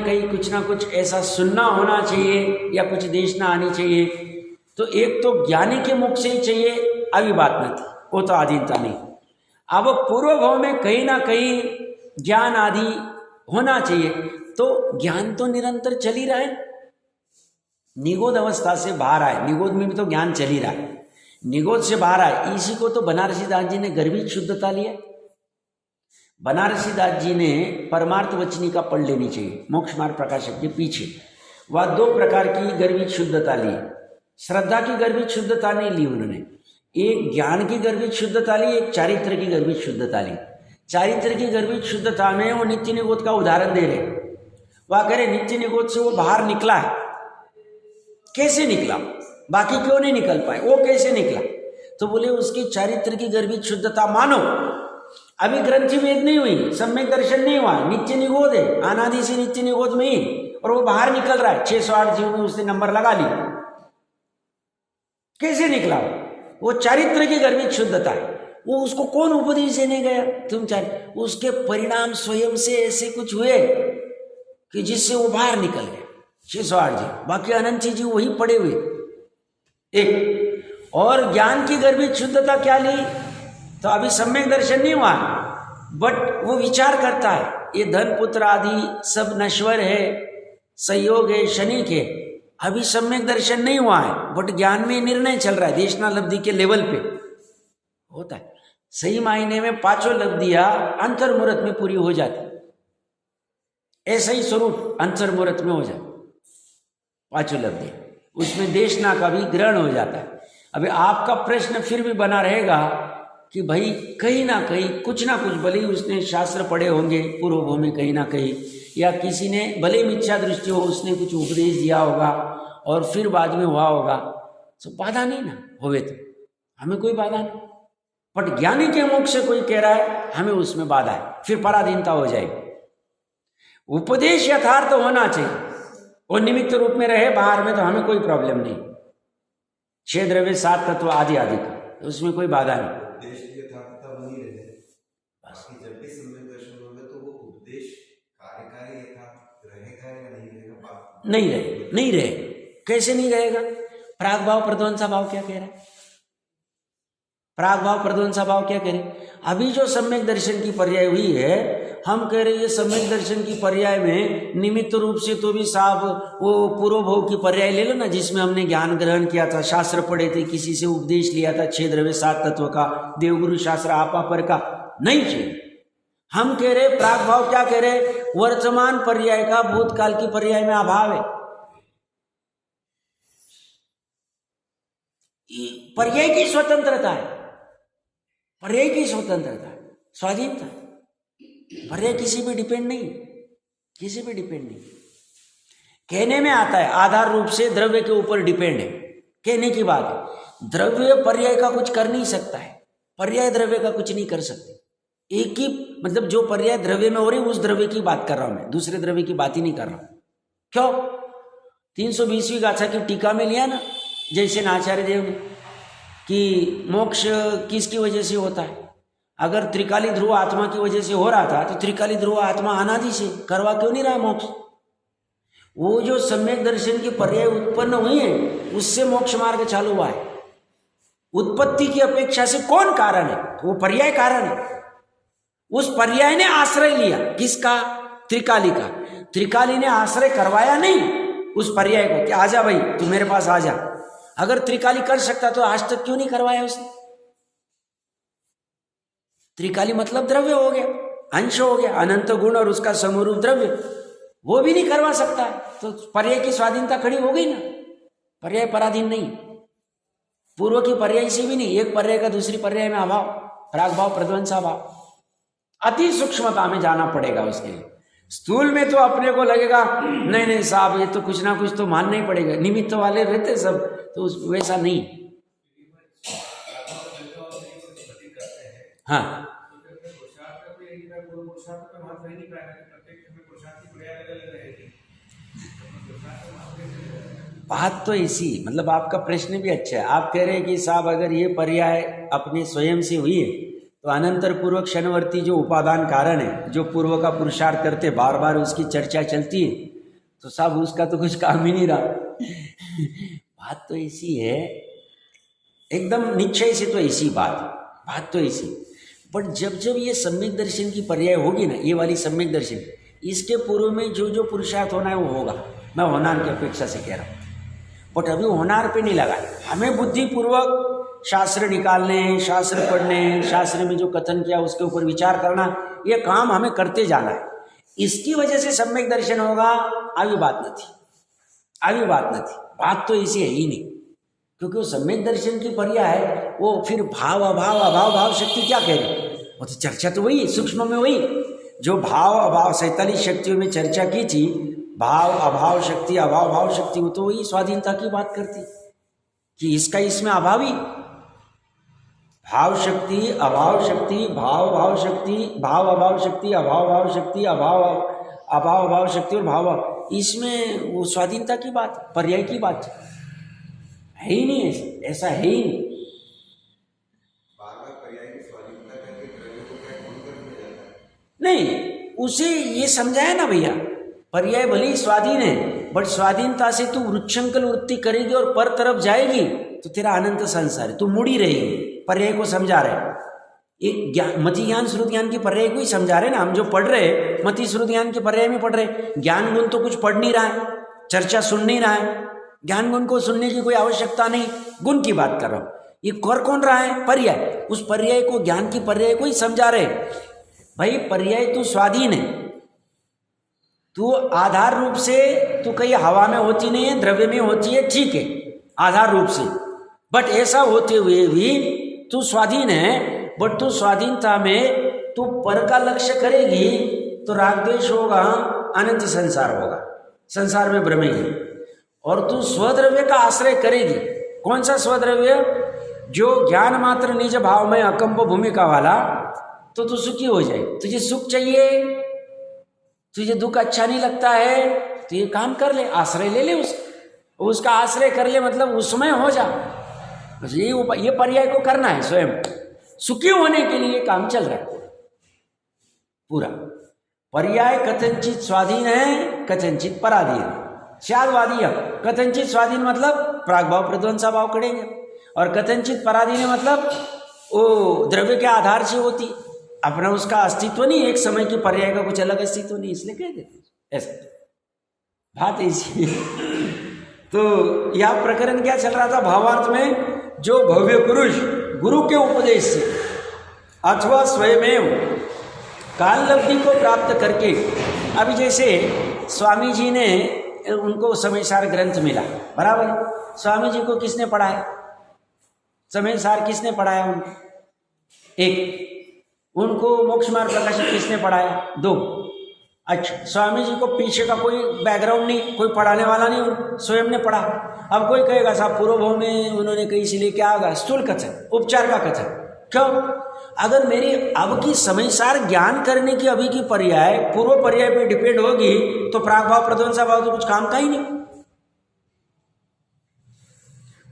कहीं कुछ ना कुछ ऐसा सुनना होना चाहिए या कुछ देशना आनी चाहिए, तो एक तो ज्ञानी के मुख से ही चाहिए, अभी बात न थी, वो तो आधीनता नहीं। अब पूर्व भाव में कहीं ना कहीं ज्ञान आदि होना चाहिए, तो ज्ञान तो निरंतर चल ही रहा है, निगोद अवस्था से बाहर आए, निगोद में भी तो ज्ञान चल ही रहा है, निगोद से बाहर आए, इसी को तो बनारसी दास जी ने गर्भित शुद्धता लिया। बनारसी दास जी ने परमार्थ वचनिका पढ़ लेनी चाहिए, मोक्ष मार्ग प्रकाशक के पीछे, वह 2 प्रकार की गर्भित शुद्धता ली। श्रद्धा की गर्भित शुद्धता नहीं ली उन्होंने, एक ज्ञान की गर्भित शुद्धता ली, एक चारित्र की गर्भित शुद्धता ली। चारित्र की गर्भित शुद्धता में वो नित्य निगोद का उदाहरण दे रहे, वह कह रहे नित्य निगोद से वो बाहर निकला है, कैसे निकला, बाकी क्यों नहीं निकल पाए, वो कैसे निकला, तो बोले उसकी चारित्र की गर्भित शुद्धता मानो, अभी ग्रंथि वेद नहीं हुई, सम्यक दर्शन नहीं हुआ, नित्य निगोद है, अनादि से नित्य निगोद में ही, और वो बाहर निकल रहा है, 608 जीव में उसने नंबर लगा ली, कैसे निकला, वो चारित्र की गर्भित शुद्धता है, वो उसको कौन उपदेश देने गया, तुम चाहे उसके परिणाम स्वयं से ऐसे कुछ हुए कि जिससे वो बाहर निकल गए 608 जी, बाकी अनंत जी वही पड़े हुए। एक और ज्ञान की गर्भित शुद्धता क्या ली, तो अभी सम्यक दर्शन नहीं हुआ, बट वो विचार करता है ये धन पुत्र आदि सब नश्वर है, संयोग है, क्षणिक है, अभी सम्यक दर्शन नहीं हुआ है, बट ज्ञान में निर्णय चल रहा है, देशनालब्धि के लेवल पे होता है। सही मायने में 5 लब्धियां अंतर्मुहूर्त में पूरी हो जाती, ऐसा ही स्वरूप अंतर्मुहूर्त में हो जाता, 5 लब्धियां, उसमें देशना का भी ग्रहण हो जाता है। अभी आपका प्रश्न फिर भी बना रहेगा कि भाई कहीं ना कहीं कुछ ना कुछ, भले ही उसने शास्त्र पढ़े होंगे पूर्व भाव में कहीं ना कहीं, या किसी ने भले मिथ्या दृष्टि हो उसने कुछ उपदेश दिया होगा और फिर बाद में हुआ होगा, तो बाधा नहीं ना होवे, तो हमें कोई बाधा नहीं, बट ज्ञानी के मुख से कोई कह रहा है हमें उसमें बाधा है, फिर पराधीनता हो जाएगी। उपदेश यथार्थ होना चाहिए, वो निमित्त रूप में रहे बाहर में, तो हमें कोई प्रॉब्लम नहीं, 6 द्रव्य 7 तत्व आदि आदि का, उसमें कोई बाधा नहीं। जब भी सम्यक दर्शन होगा तो वो उपदेश कार्यकारी यथार्थ रहेगा या नहीं रहेगा? नहीं रहे, कैसे नहीं रहेगा? प्राग भाव प्रध्वंसा भाव क्या कह रहा है? प्राग भाव प्रध्वंसा भाव क्या करें? अभी जो सम्यक दर्शन की पर्याय हुई है, हम कह रहे ये सम्यक दर्शन की पर्याय में निमित्त रूप से तो भी साहब वो पूर्व भोग की पर्याय ले लो ना, जिसमें हमने ज्ञान ग्रहण किया था, शास्त्र पढ़े थे, किसी से उपदेश लिया था 6 द्रव्य 7 तत्व का, देवगुरु शास्त्र आपा पर का नहीं चाहिए। हम कह रहे प्राग भाव क्या कह रहे? वर्तमान पर्याय का भूतकाल की पर्याय में अभाव है। पर्याय की स्वतंत्रता है, पर्याय की स्वतंत्रता है, स्वाधीनता। पर्याय किसी पे डिपेंड नहीं, किसी पे डिपेंड नहीं। कहने में आता है आधार रूप से द्रव्य के ऊपर डिपेंड है, कहने की बात है। द्रव्य पर्याय का कुछ कर नहीं सकता है, पर्याय द्रव्य का कुछ नहीं कर सकते। एक ही मतलब जो पर्याय द्रव्य में हो रही उस द्रव्य की बात कर रहा हूं मैं, दूसरे द्रव्य की बात ही नहीं कर रहा हूं। क्यों? 320वीं गाथा की टीका में लिया ना जैसे आचार्य देव ने कि मोक्ष किसकी वजह से होता है? अगर त्रिकाली ध्रुव आत्मा की वजह से हो रहा था तो त्रिकाली ध्रुव आत्मा अनादि से करवा क्यों नहीं रहा मोक्ष? वो जो सम्यक दर्शन की पर्याय उत्पन्न हुई है उससे मोक्ष मार्ग चालू हुआ है। उत्पत्ति की अपेक्षा से कौन कारण है? वो पर्याय कारण है। उस पर्याय ने आश्रय लिया किसका? त्रिकाली का। त्रिकाली ने आश्रय करवाया नहीं उस पर्याय को कि आजा भाई तू मेरे पास आ जा। अगर त्रिकाली कर सकता तो आज तक क्यों नहीं करवाया उसने? त्रिकाली मतलब द्रव्य हो गया, अंश हो गया, अनंत गुण और उसका समरूप द्रव्य, वो भी नहीं करवा सकता तो पर्याय की स्वाधीनता खड़ी हो गई ना। पर्याय पराधीन नहीं, पूर्व की पर्याय से भी नहीं, एक पर्याय का दूसरी पर्याय में अभाव, प्राग भाव प्रध्वंसा भाव। अति सूक्ष्मता में जाना पड़ेगा उसके लिए। स्थूल में तो अपने को लगेगा नहीं नहीं साहब ये तो कुछ ना कुछ तो मानना ही पड़ेगा, निमित्त वाले रहते सब, तो वैसा नहीं। हाँ बात तो ऐसी, मतलब आपका प्रश्न भी अच्छा है। आप कह रहे हैं कि साहब अगर ये पर्याय अपने स्वयं से हुई है तो अनंतर पूर्वक क्षणवर्ती जो उपादान कारण है, जो पूर्व का पुरुषार्थ करते बार बार उसकी चर्चा चलती है, तो साहब उसका तो कुछ काम ही नहीं रहा। बात तो ऐसी है, एकदम निश्चय से तो ऐसी बात तो ऐसी। बट जब जब ये सम्यक दर्शन की पर्याय होगी ना, ये वाली सम्यक दर्शन, इसके पूर्व में जो जो पुरुषार्थ होना है वो होगा। मैं होनार की अपेक्षा से कह रहा हूँ, बट अभी होनार पे नहीं लगा। हमें बुद्धिपूर्वक शास्त्र निकालने, शास्त्र पढ़ने, शास्त्र में जो कथन किया उसके ऊपर विचार करना, ये काम हमें करते जाना है। इसकी वजह से सम्यक दर्शन होगा, अभी बात न थी, अभी बात न थी। बात तो ऐसी है ही नहीं, क्योंकि वो सम्यक दर्शन की पर्याय है। वो फिर भाव अभाव अभाव भाव शक्ति क्या कह रही? वो तो चर्चा तो वही सूक्ष्म में वही जो भाव अभाव 47 शक्तियों में चर्चा की थी, भाव अभाव शक्ति अभाव भाव शक्ति, वो तो वही स्वाधीनता की बात करती कि इसका इसमें अभावी भाव शक्ति अभाव शक्ति भाव भाव शक्ति भाव अभाव शक्ति अभाव भाव शक्ति अभाव अभाव भाव शक्ति और भाव, इसमें वो स्वाधीनता की बात, पर्याय की बात है ही नहीं। ऐसा है ही नहीं। नहीं, उसे ये समझाया ना भैया, पर्याय भले ही स्वाधीन है, बट स्वाधीनता से तू वृक्षंकल वृत्ति करेगी और पर तरफ जाएगी तो तेरा अनंत संसार है, तू मुड़ी रहेगी। पर्याय को समझा रहे, एक ज्ञान मति ज्ञान श्रुत ज्ञान की पर्याय को ही समझा रहे ना। हम जो पढ़ रहे मति श्रुत ज्ञान के पर्याय में पढ़ रहे, ज्ञान गुण तो कुछ पढ़ नहीं रहा है, चर्चा सुन नहीं रहा है। ज्ञान गुण को सुनने की कोई आवश्यकता नहीं, गुण की बात कर रहा हूं। ये कर कौन रहा है? पर्याय। उस पर्याय को, ज्ञान की पर्याय को ही समझा रहे। भाई पर्याय तू स्वाधीन है, तू आधार रूप से तू कहीं हवा में होती नहीं है, द्रव्य में होती है, ठीक है आधार रूप से, बट ऐसा होते हुए भी तू स्वाधीन है। बट तू स्वाधीनता में तू पर का लक्ष्य करेगी तो राग द्वेष होगा, अनंत संसार होगा, संसार में भ्रमेगी। और तू स्वद्रव्य का आश्रय करेगी। कौन सा स्वद्रव्य? जो ज्ञान मात्र निज भाव में अकंप भूमिका वाला, तो तू सुखी हो जाए। तुझे सुख चाहिए, तुझे दुख अच्छा नहीं लगता है, तो ये काम कर ले, आश्रय ले ले उसका आश्रय कर ले, मतलब उसमें हो जा। ये पर्याय को करना है, स्वयं सुखी होने के लिए काम चल रहा है पूरा। पर्याय कथनचित स्वाधीन है, कथनचित पराधीन है। स्यादवादी है, कथनचित स्वाधीन मतलब प्राग भाव प्रध्वंसा भाव करेंगे, और कथनचित पराधीन है मतलब वो द्रव्य के आधार से होती, अपना उसका अस्तित्व नहीं, एक समय की पर्याय का कुछ अलग अस्तित्व नहीं, इसलिए कह देते ऐसा बात ऐसी। तो यह प्रकरण क्या चल रहा था भावार्थ में, जो भव्य पुरुष गुरु के उपदेश से अथवा स्वयमेव काल लब्धि को प्राप्त करके, अभी जैसे स्वामी जी ने, उनको समयसार ग्रंथ मिला, बराबर, स्वामी जी को किसने पढ़ाया, समयसार किसने पढ़ाया उनको, एक, उनको मोक्ष मार्ग प्रकाशित किसने पढ़ाया, दो। अच्छा, स्वामी जी को पीछे का कोई बैकग्राउंड नहीं, कोई पढ़ाने वाला नहीं, स्वयं ने पढ़ा। अब कोई कहेगा साहब पूर्वभव में उन्होंने कही, इसलिए क्या होगा, स्थूल कथन, उपचार का कथन, क्यों, अगर मेरी अब की समयसार ज्ञान करने की अभी की पर्याय पूर्व पर्याय पे डिपेंड होगी तो प्राग भाव प्रध्वंसा भाव तो कुछ काम का ही नहीं।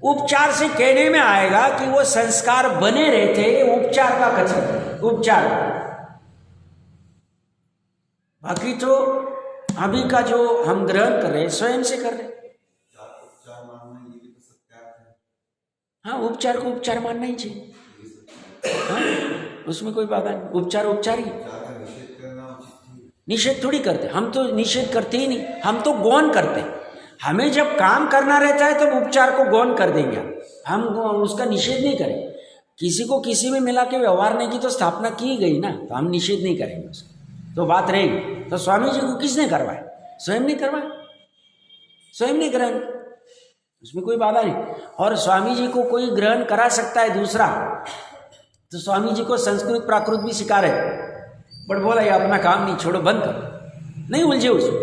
उपचार से कहने में आएगा कि वो संस्कार बने रहते, उपचार का कथन, उपचार। बाकी तो अभी का जो हम ग्रहण कर रहे हैं स्वयं से कर रहे हैं। उपचार मानना ये भी तो सत्यार्थ है। हाँ, उपचार को उपचार मानना ही चाहिए, हाँ, उसमें कोई बात नहीं, उपचार उपचार ही। निषेध थोड़ी करते, हम तो निषेध करते ही नहीं, हम तो गौण करते। हमें जब काम करना रहता है तो उपचार को गौण कर देंगे, हम उसका निषेध नहीं करें। किसी को किसी में मिला के व्यवहार की तो स्थापना की गई ना, तो हम निषेध नहीं करेंगे उसका, तो बात रहेगी। तो स्वामी जी को किसने करवाया, स्वयं ने करवाया, स्वयं ने ग्रहण, उसमें कोई बाधा नहीं। और स्वामी जी को कोई ग्रहण करा सकता है दूसरा, तो स्वामी जी को संस्कृत प्राकृत भी सिखा रहे, बट बोला ये अपना काम नहीं, छोड़ो, बंद करो, नहीं उलझे उसमें।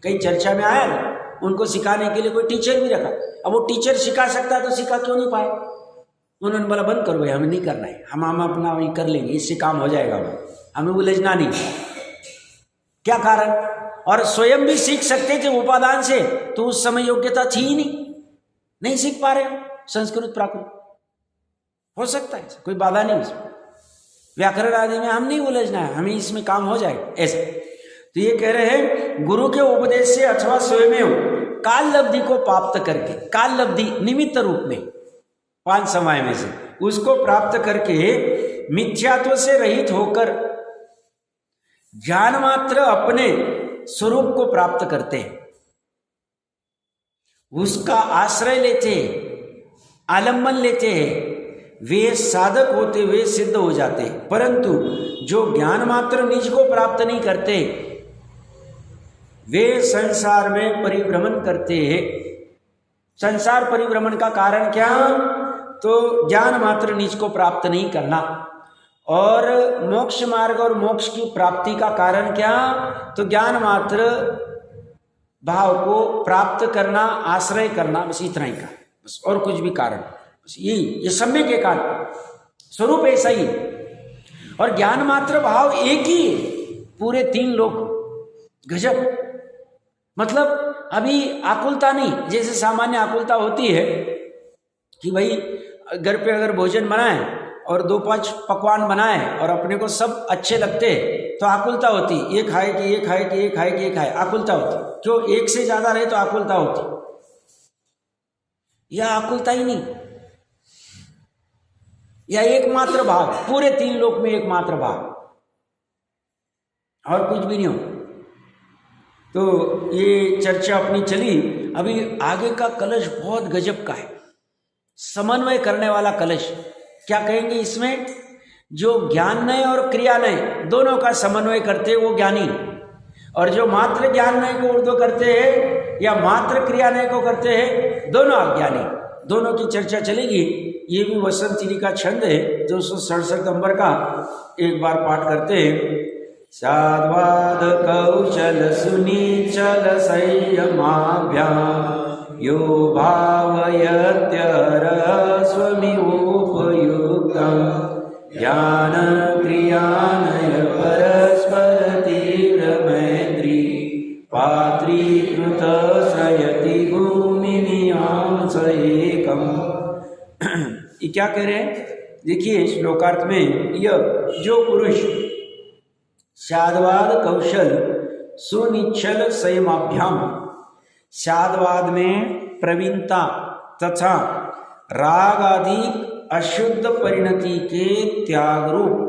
कई चर्चा में आया ना, उनको सिखाने के लिए कोई टीचर भी रखा, अब वो टीचर सिखा सकता तो सिखा क्यों नहीं पाए, उन्होंने बोला बंद करो भाई, हमें नहीं करना है, हम अपना वही कर लेंगे, इससे काम हो जाएगा, हमें उलझना नहीं। क्या कारण, और स्वयं भी सीख सकते थे उपादान से, तो उस समय योग्यता थी ही नहीं सीख पा रहे संस्कृत प्राकृत, हो सकता है, कोई बाधा नहीं इसमें, व्याकरण आदि में हम नहीं उलझना है, हमें इसमें काम हो जाएगा ऐसे। तो ये कह रहे हैं गुरु के उपदेश से अथवा स्वयं काल लब्धि को प्राप्त करके, काल लब्धि निमित्त रूप में 5 समय में से उसको प्राप्त करके मिथ्यात्व से रहित होकर ज्ञान मात्र अपने स्वरूप को प्राप्त करते हैं, उसका आश्रय लेते हैं, आलम्बन लेते हैं, वे साधक होते हुए सिद्ध हो जाते हैं। परंतु जो ज्ञान मात्र निज को प्राप्त नहीं करते, वे संसार में परिभ्रमण करते हैं। संसार परिभ्रमण का कारण क्या, तो ज्ञान मात्र निज को प्राप्त नहीं करना। और मोक्ष मार्ग और मोक्ष की प्राप्ति का कारण क्या, तो ज्ञान मात्र भाव को प्राप्त करना, आश्रय करना, बस इतना ही का, बस और कुछ भी कारण, बस ये सम्य के कारण स्वरूप ऐसा ही। और ज्ञान मात्र भाव एक ही है, पूरे 3 लोक, गजब। मतलब अभी आकुलता नहीं, जैसे सामान्य आकुलता होती है कि भाई घर पे अगर भोजन बनाए और 2-5 पकवान बनाए और अपने को सब अच्छे लगते तो आकुलता होती, ये खाए कि ये खाए कि ये खाए कि ये खाए, आकुलता होती। क्यों, एक से ज्यादा रहे तो आकुलता होती, यह आकुलता ही नहीं, या एकमात्र भाव, पूरे 3 लोक में एकमात्र भाव, और कुछ भी नहीं हो। तो ये चर्चा अपनी चली। अभी आगे का कलश बहुत गजब का है, समन्वय करने वाला कलश। क्या कहेंगे इसमें, जो ज्ञाननय और क्रियानय दोनों का समन्वय करते हैं वो ज्ञानी, और जो मात्र ज्ञाननय को ऊर्ध्व करते हैं या मात्र क्रियानय को करते हैं दोनों अज्ञानी। दोनों की चर्चा चलेगी। ये भी वसंतरी का छंद है 267 नंबर का, एक बार पाठ करते हैं। साद्वाद कौशल सुनीचल संयमाभ्याम यो भावयत्यरस्वमिवोपयुक्तं ज्ञान क्रियानय परस्पर तीव्र मैत्री पात्रीकृत श्रयति भूमिनियाम स एकम। ये क्या कह रहे हैं, देखिए श्लोकार्थ में, यह जो पुरुष शादवाद कौशल सुनिच्छल संयमाभ्याम, शादवाद में प्रवीणता तथा राग आदि अशुद्ध परिणति के त्याग रूप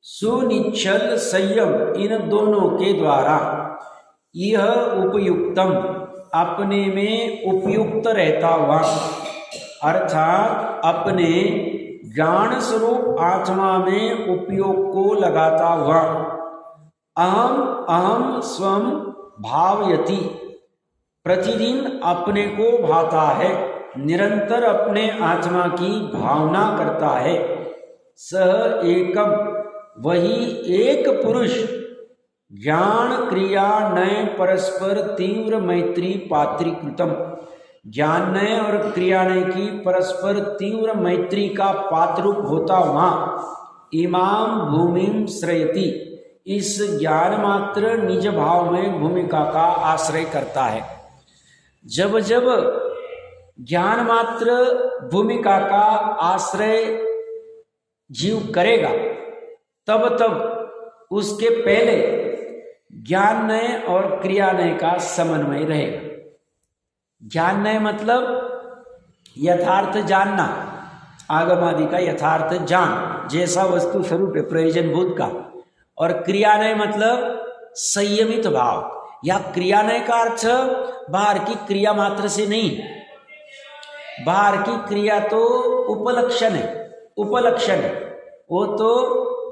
सुनिश्चल संयम, इन दोनों के द्वारा यह उपयुक्तम, अपने में उपयुक्त रहता हुआ, अर्थात अपने ज्ञान स्वरूप आत्मा में उपयोग को लगाता हुआ, अहम अहम स्वम भावयति, प्रतिदिन अपने को भाता है, निरंतर अपने आत्मा की भावना करता है। सह एकम, वही एक पुरुष, ज्ञान क्रिया नय परस्पर तीव्र मैत्री पात्रीकृतम, ज्ञाननय और क्रियानय की परस्पर तीव्र मैत्री का पात्ररूप होता हुआ, इमाम भूमिम श्रयति, इस ज्ञान मात्र निज भाव में भूमिका का आश्रय करता है। जब जब ज्ञान मात्र भूमिका का आश्रय जीव करेगा, तब तब उसके पहले ज्ञाननय और क्रियानय का समन्वय रहेगा। ज्ञाननय मतलब यथार्थ जानना, आगम आदि का यथार्थ जान, जैसा वस्तु स्वरूप है प्रयोजन भूत का। और क्रियानय मतलब संयमित भाव, या क्रियानय का अर्थ बाहर की क्रिया मात्र से नहीं, बाहर की क्रिया तो उपलक्षण है, उपलक्षण है, वो तो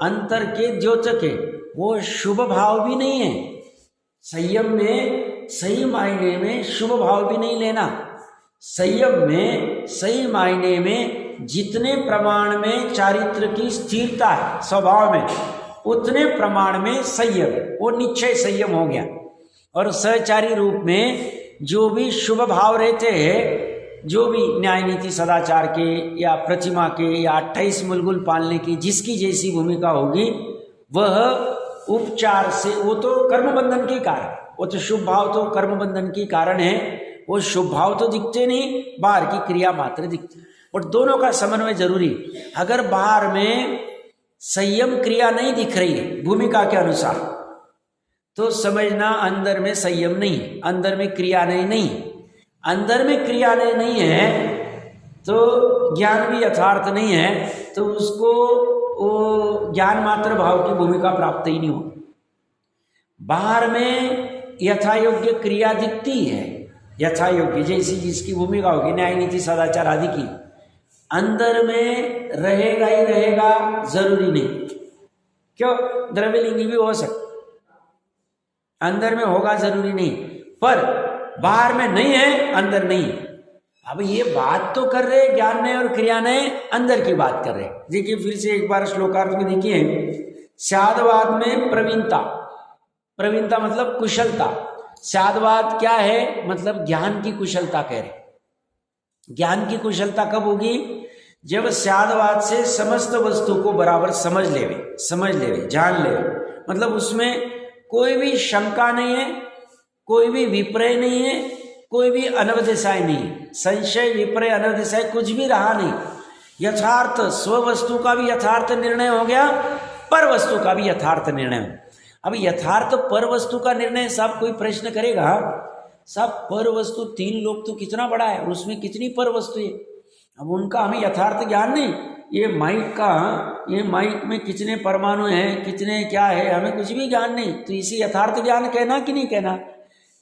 अंतर के द्योतक है, वो शुभ भाव भी नहीं है। संयम में सही मायने में शुभ भाव भी नहीं लेना। संयम में सही मायने में जितने प्रमाण में चारित्र की स्थिरता है स्वभाव में, उतने प्रमाण में संयम, वो निश्चय संयम हो गया। और सहचारी रूप में जो भी शुभ भाव रहते हैं, जो भी न्याय नीति सदाचार के या प्रतिमा के या 28 मूलगुण पालने की जिसकी जैसी भूमिका होगी, वह उपचार से, वो तो कर्म बंधन के कारण, वो तो शुभ भाव तो कर्म बंधन के कारण है, वो शुभ भाव तो दिखते नहीं, बाहर की क्रिया मात्र दिखती। और दोनों का समन्वय जरूरी। अगर बाहर में संयम क्रिया नहीं दिख रही है भूमिका के अनुसार, तो समझना अंदर में संयम नहीं, अंदर में क्रिया नहीं, अंदर में क्रिया नहीं है तो ज्ञान भी यथार्थ नहीं है, तो उसको वो ज्ञान मात्र भाव की भूमिका प्राप्त ही नहीं हो। बाहर में यथा योग्य क्रिया दिखती है, यथा योग्य जैसी जिसकी भूमिका होगी न्याय नीति सदाचार आदि की, अंदर में रहेगा ही रहेगा जरूरी नहीं। क्यों? द्रव्यलिंगी भी हो सकता, अंदर में होगा जरूरी नहीं, पर बाहर में नहीं है, अंदर नहीं। अब ये बात तो कर रहे ज्ञान ने और क्रिया ने, अंदर की बात कर रहे। देखिए फिर से एक बार श्लोकार्थ में देखिए, स्यादवाद में प्रवीणता, प्रवीणता मतलब कुशलता। स्यादवाद क्या है? मतलब ज्ञान की कुशलता कह रहे। ज्ञान की कुशलता कब होगी? जब स्यादवाद से समस्त वस्तु को बराबर समझ लेवे, जान लेवे, मतलब उसमें कोई भी शंका नहीं है, कोई भी विपर्य नहीं है, कोई भी अनवदेशाय नहीं है, संशय विपर्य अनवदेशाय कुछ भी रहा नहीं। यथार्थ स्व वस्तु का भी यथार्थ निर्णय हो गया, पर वस्तु का भी यथार्थ निर्णय हो। अब यथार्थ पर वस्तु का निर्णय सब कोई प्रश्न करेगा, सब पर वस्तु 3 लोग तो कितना बड़ा है और उसमें कितनी पर वस्तु है। अब उनका हमें यथार्थ ज्ञान नहीं, ये माइक में कितने परमाणु हैं, कितने क्या है, हमें कुछ भी ज्ञान नहीं। तो इसे यथार्थ ज्ञान कहना कि नहीं कहना?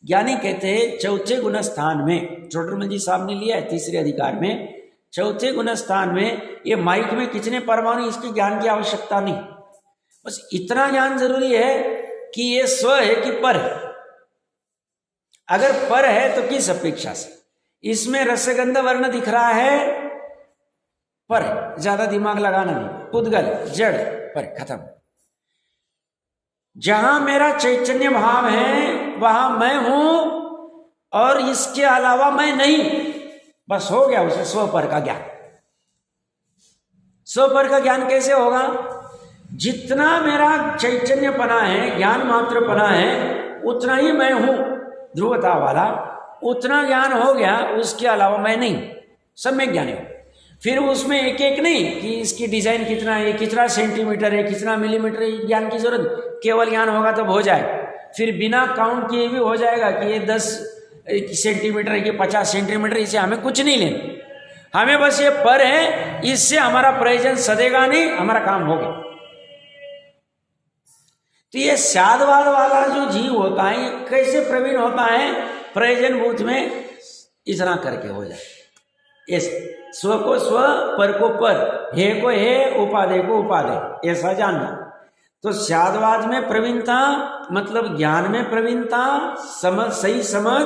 ज्ञानी कहते हैं चौथे गुण स्थान में, चोटरमल जी साहब ने लिया है 3रे अधिकार में, चौथे गुण स्थान में ये माइक में कितने परमाणु, इसके ज्ञान की आवश्यकता नहीं। बस इतना ज्ञान जरूरी है कि ये स्व है कि पर है। अगर पर है तो किस अपेक्षा से? इसमें रसगंध वर्ण दिख रहा है, पर ज्यादा दिमाग लगाना नहीं, पुद्गल जड़ पर, खत्म। जहां मेरा चैतन्य भाव है वहां मैं हूं और इसके अलावा मैं नहीं, बस हो गया उसे स्वपर का ज्ञान। स्वपर का ज्ञान कैसे होगा? जितना मेरा चैतन्य पना है, ज्ञान मात्र पना है, उतना ही मैं हूं, ध्रुवता वाला, उतना ज्ञान हो गया, उसके अलावा मैं नहीं, सब में ज्ञानी हो। फिर उसमें एक एक नहीं कि इसकी डिजाइन कितना है, कितना सेंटीमीटर है, कितना मिलीमीटर है, ज्ञान की जरूरत, केवल ज्ञान होगा तब हो जाए। फिर बिना काउंट किए भी हो जाएगा कि ये 10 सेंटीमीटर है, ये 50 सेंटीमीटर, इसे हमें कुछ नहीं लेना। हमें बस ये पर है, इससे हमारा प्रयोजन सदेगा नहीं, हमारा काम हो गया। तो ये स्यादवाद वाला जो जीव होता है, ये कैसे प्रवीण होता है? प्रयोजन भूत में इतना करके हो जाए। इस स्व को स्व, पर को पर, हे को हे, उपादेय को उपादेय, ऐसा जानना। तो स्यादवाद में प्रवीणता मतलब ज्ञान में प्रवीणता, समझ, सही समझ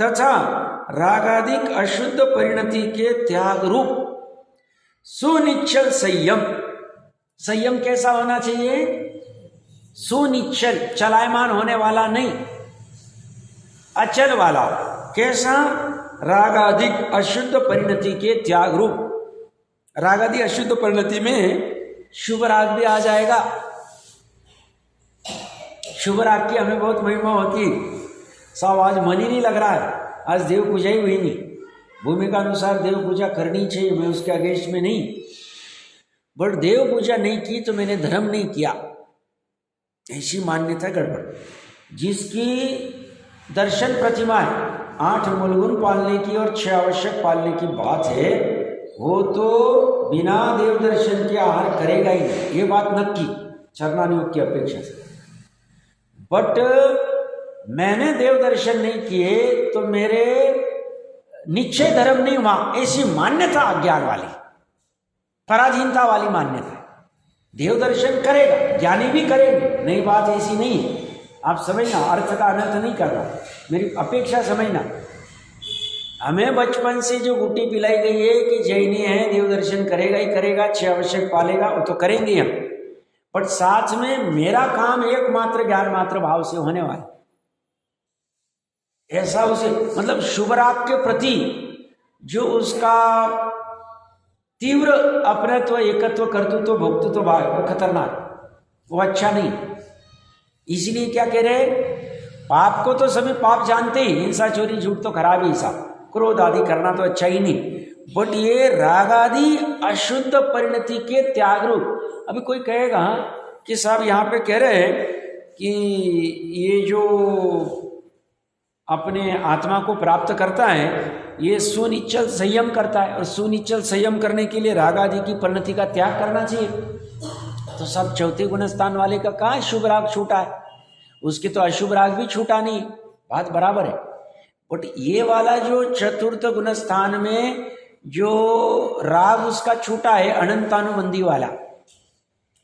तथा रागादिक अशुद्ध परिणति के त्याग रूप सुनिश्चल संयम। संयम कैसा होना चाहिए? सुनिश्चल, चलायमान होने वाला नहीं, अचल वाला। कैसा? रागादिक अशुद्ध परिणति के त्याग रूप। रागादि अशुद्ध परिणति में शुभ राग भी आ जाएगा। शुभ राग की हमें बहुत महिमा होती। साहब आज मन ही नहीं लग रहा है, आज देव पूजा ही हुई नहीं। भूमिका अनुसार देव पूजा करनी चाहिए, मैं उसके अगेंस्ट में नहीं, बट देव पूजा नहीं की तो मैंने धर्म नहीं किया, ऐसी मान्यता गड़बड़। जिसकी दर्शन प्रतिमाएं 8 मूलगुण पालने की और 6 आवश्यक पालने की बात है, वो तो बिना देव दर्शन के आहार करेगा ही नहीं, ये बात नक्की चरणानुयोग की अपेक्षा से। बट मैंने देव दर्शन नहीं किए तो मेरे निश्चय धर्म नहीं हुआ, ऐसी मान्यता अज्ञान वाली, पराधीनता वाली मान्यता। देव दर्शन करेगा, ज्ञानी भी करेंगे, नई बात ऐसी नहीं है। आप समझना, अर्थ का अनर्थ नहीं करना, मेरी अपेक्षा समझना। हमें बचपन से जो गुट्टी पिलाई गई है कि जैनी है देव दर्शन करेगा ही करेगा, 6 आवश्यक पालेगा, वो तो करेंगे हम, बट साथ में मेरा काम एकमात्र ज्ञान मात्र भाव से होने वाला, ऐसा उसे मतलब शुभ राग के प्रति जो उसका तीव्र अपनत्व, एकत्व, कर्तृत्व, भोक्तृत्व भाव, वो खतरनाक, वो अच्छा नहीं। इसलिए क्या कह रहे? पाप को तो सभी पाप जानते ही, हिंसा, चोरी, झूठ तो खराब ही, हिसाब, क्रोध आदि करना तो अच्छा ही नहीं, बट ये राग आदि अशुद्ध परिणति के त्याग रूप। अभी कोई कहेगा कि साहब यहाँ पे कह रहे हैं कि ये जो अपने आत्मा को प्राप्त करता है ये सुनिश्चल संयम करता है, और सुनिश्चल संयम करने के लिए राग आदि की परिणति का त्याग करना चाहिए। तो सब चौथे गुणस्थान वाले का कहाँ शुभ राग छूटा है? उसके तो अशुभ राग भी छूटा नहीं, बात बराबर है। बट ये वाला जो चतुर्थ गुणस्थान में जो राग उसका छूटा है, अनंतानुबंधी वाला,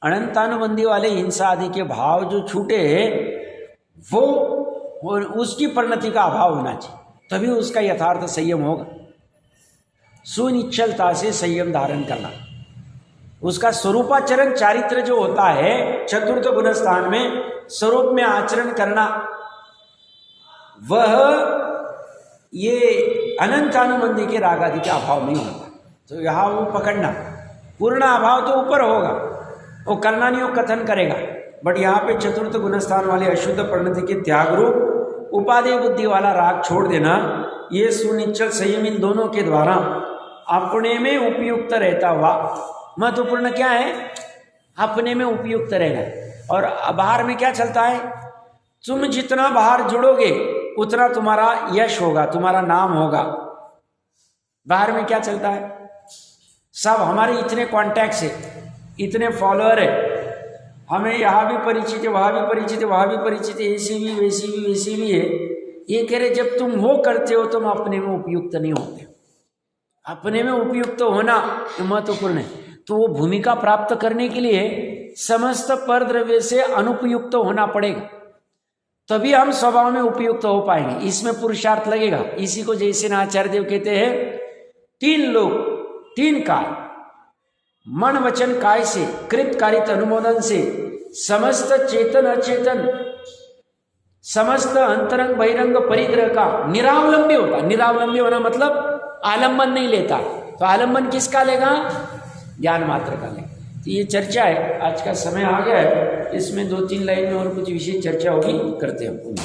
अनंतानुबंधी वाले हिंसा आदि के भाव जो छूटे वो उसकी परिणति का अभाव होना चाहिए, तभी उसका यथार्थ संयम होगा। सुनिश्चलता से संयम धारण करना, उसका स्वरूपाचरण चारित्र जो होता है चतुर्थ गुणस्थान में, स्वरूप में आचरण करना, वह ये अनंतानुबंधी के राग आदि के अभाव नहीं होता। तो यहाँ वो पकड़ना, पूर्ण अभाव तो ऊपर होगा, वो करना नहीं, वो कथन करेगा, बट यहाँ पे चतुर्थ गुणस्थान वाले अशुद्ध परिणति के त्याग रूप उपादेय बुद्धि वाला राग छोड़ देना, ये सुनिश्चल संयम इन दोनों के द्वारा अपने में उपयुक्त रहता हुआ। महत्वपूर्ण क्या है? अपने में उपयुक्त रहना। और बाहर में क्या चलता है? तुम जितना बाहर जुड़ोगे उतना तुम्हारा यश होगा, तुम्हारा नाम होगा। बाहर में क्या चलता है? सब हमारे इतने कॉन्टैक्ट्स है, इतने फॉलोअर है, हमें यहाँ भी परिचित है, वहाँ भी परिचित है, वहाँ भी परिचित है, ऐसी भी वैसी भी वैसी भी है। ये कह रहे जब तुम वो करते हो तुम अपने में उपयुक्त नहीं होते। अपने में उपयुक्त होना महत्वपूर्ण है। तो वो भूमिका प्राप्त करने के लिए समस्त पर द्रव्य से अनुपयुक्त होना पड़ेगा, तभी हम स्वभाव में उपयुक्त हो पाएंगे। इसमें पुरुषार्थ लगेगा। इसी को जैसे आचार्य देव कहते हैं 3 लोग 3 काल, मन वचन काय से, कृत कारित अनुमोदन से समस्त चेतन अचेतन, समस्त अंतरंग बहिरंग परिग्रह का निरावलंबी होता। निरावलंबी होना मतलब आलंबन नहीं लेता। तो आलंबन किसका लेगा? ज्ञान मात्र का लेगा। तो ये चर्चा है, आज का समय आ गया है, इसमें 2-3 लाइन में और कुछ विशेष चर्चा होगी, करते हैं।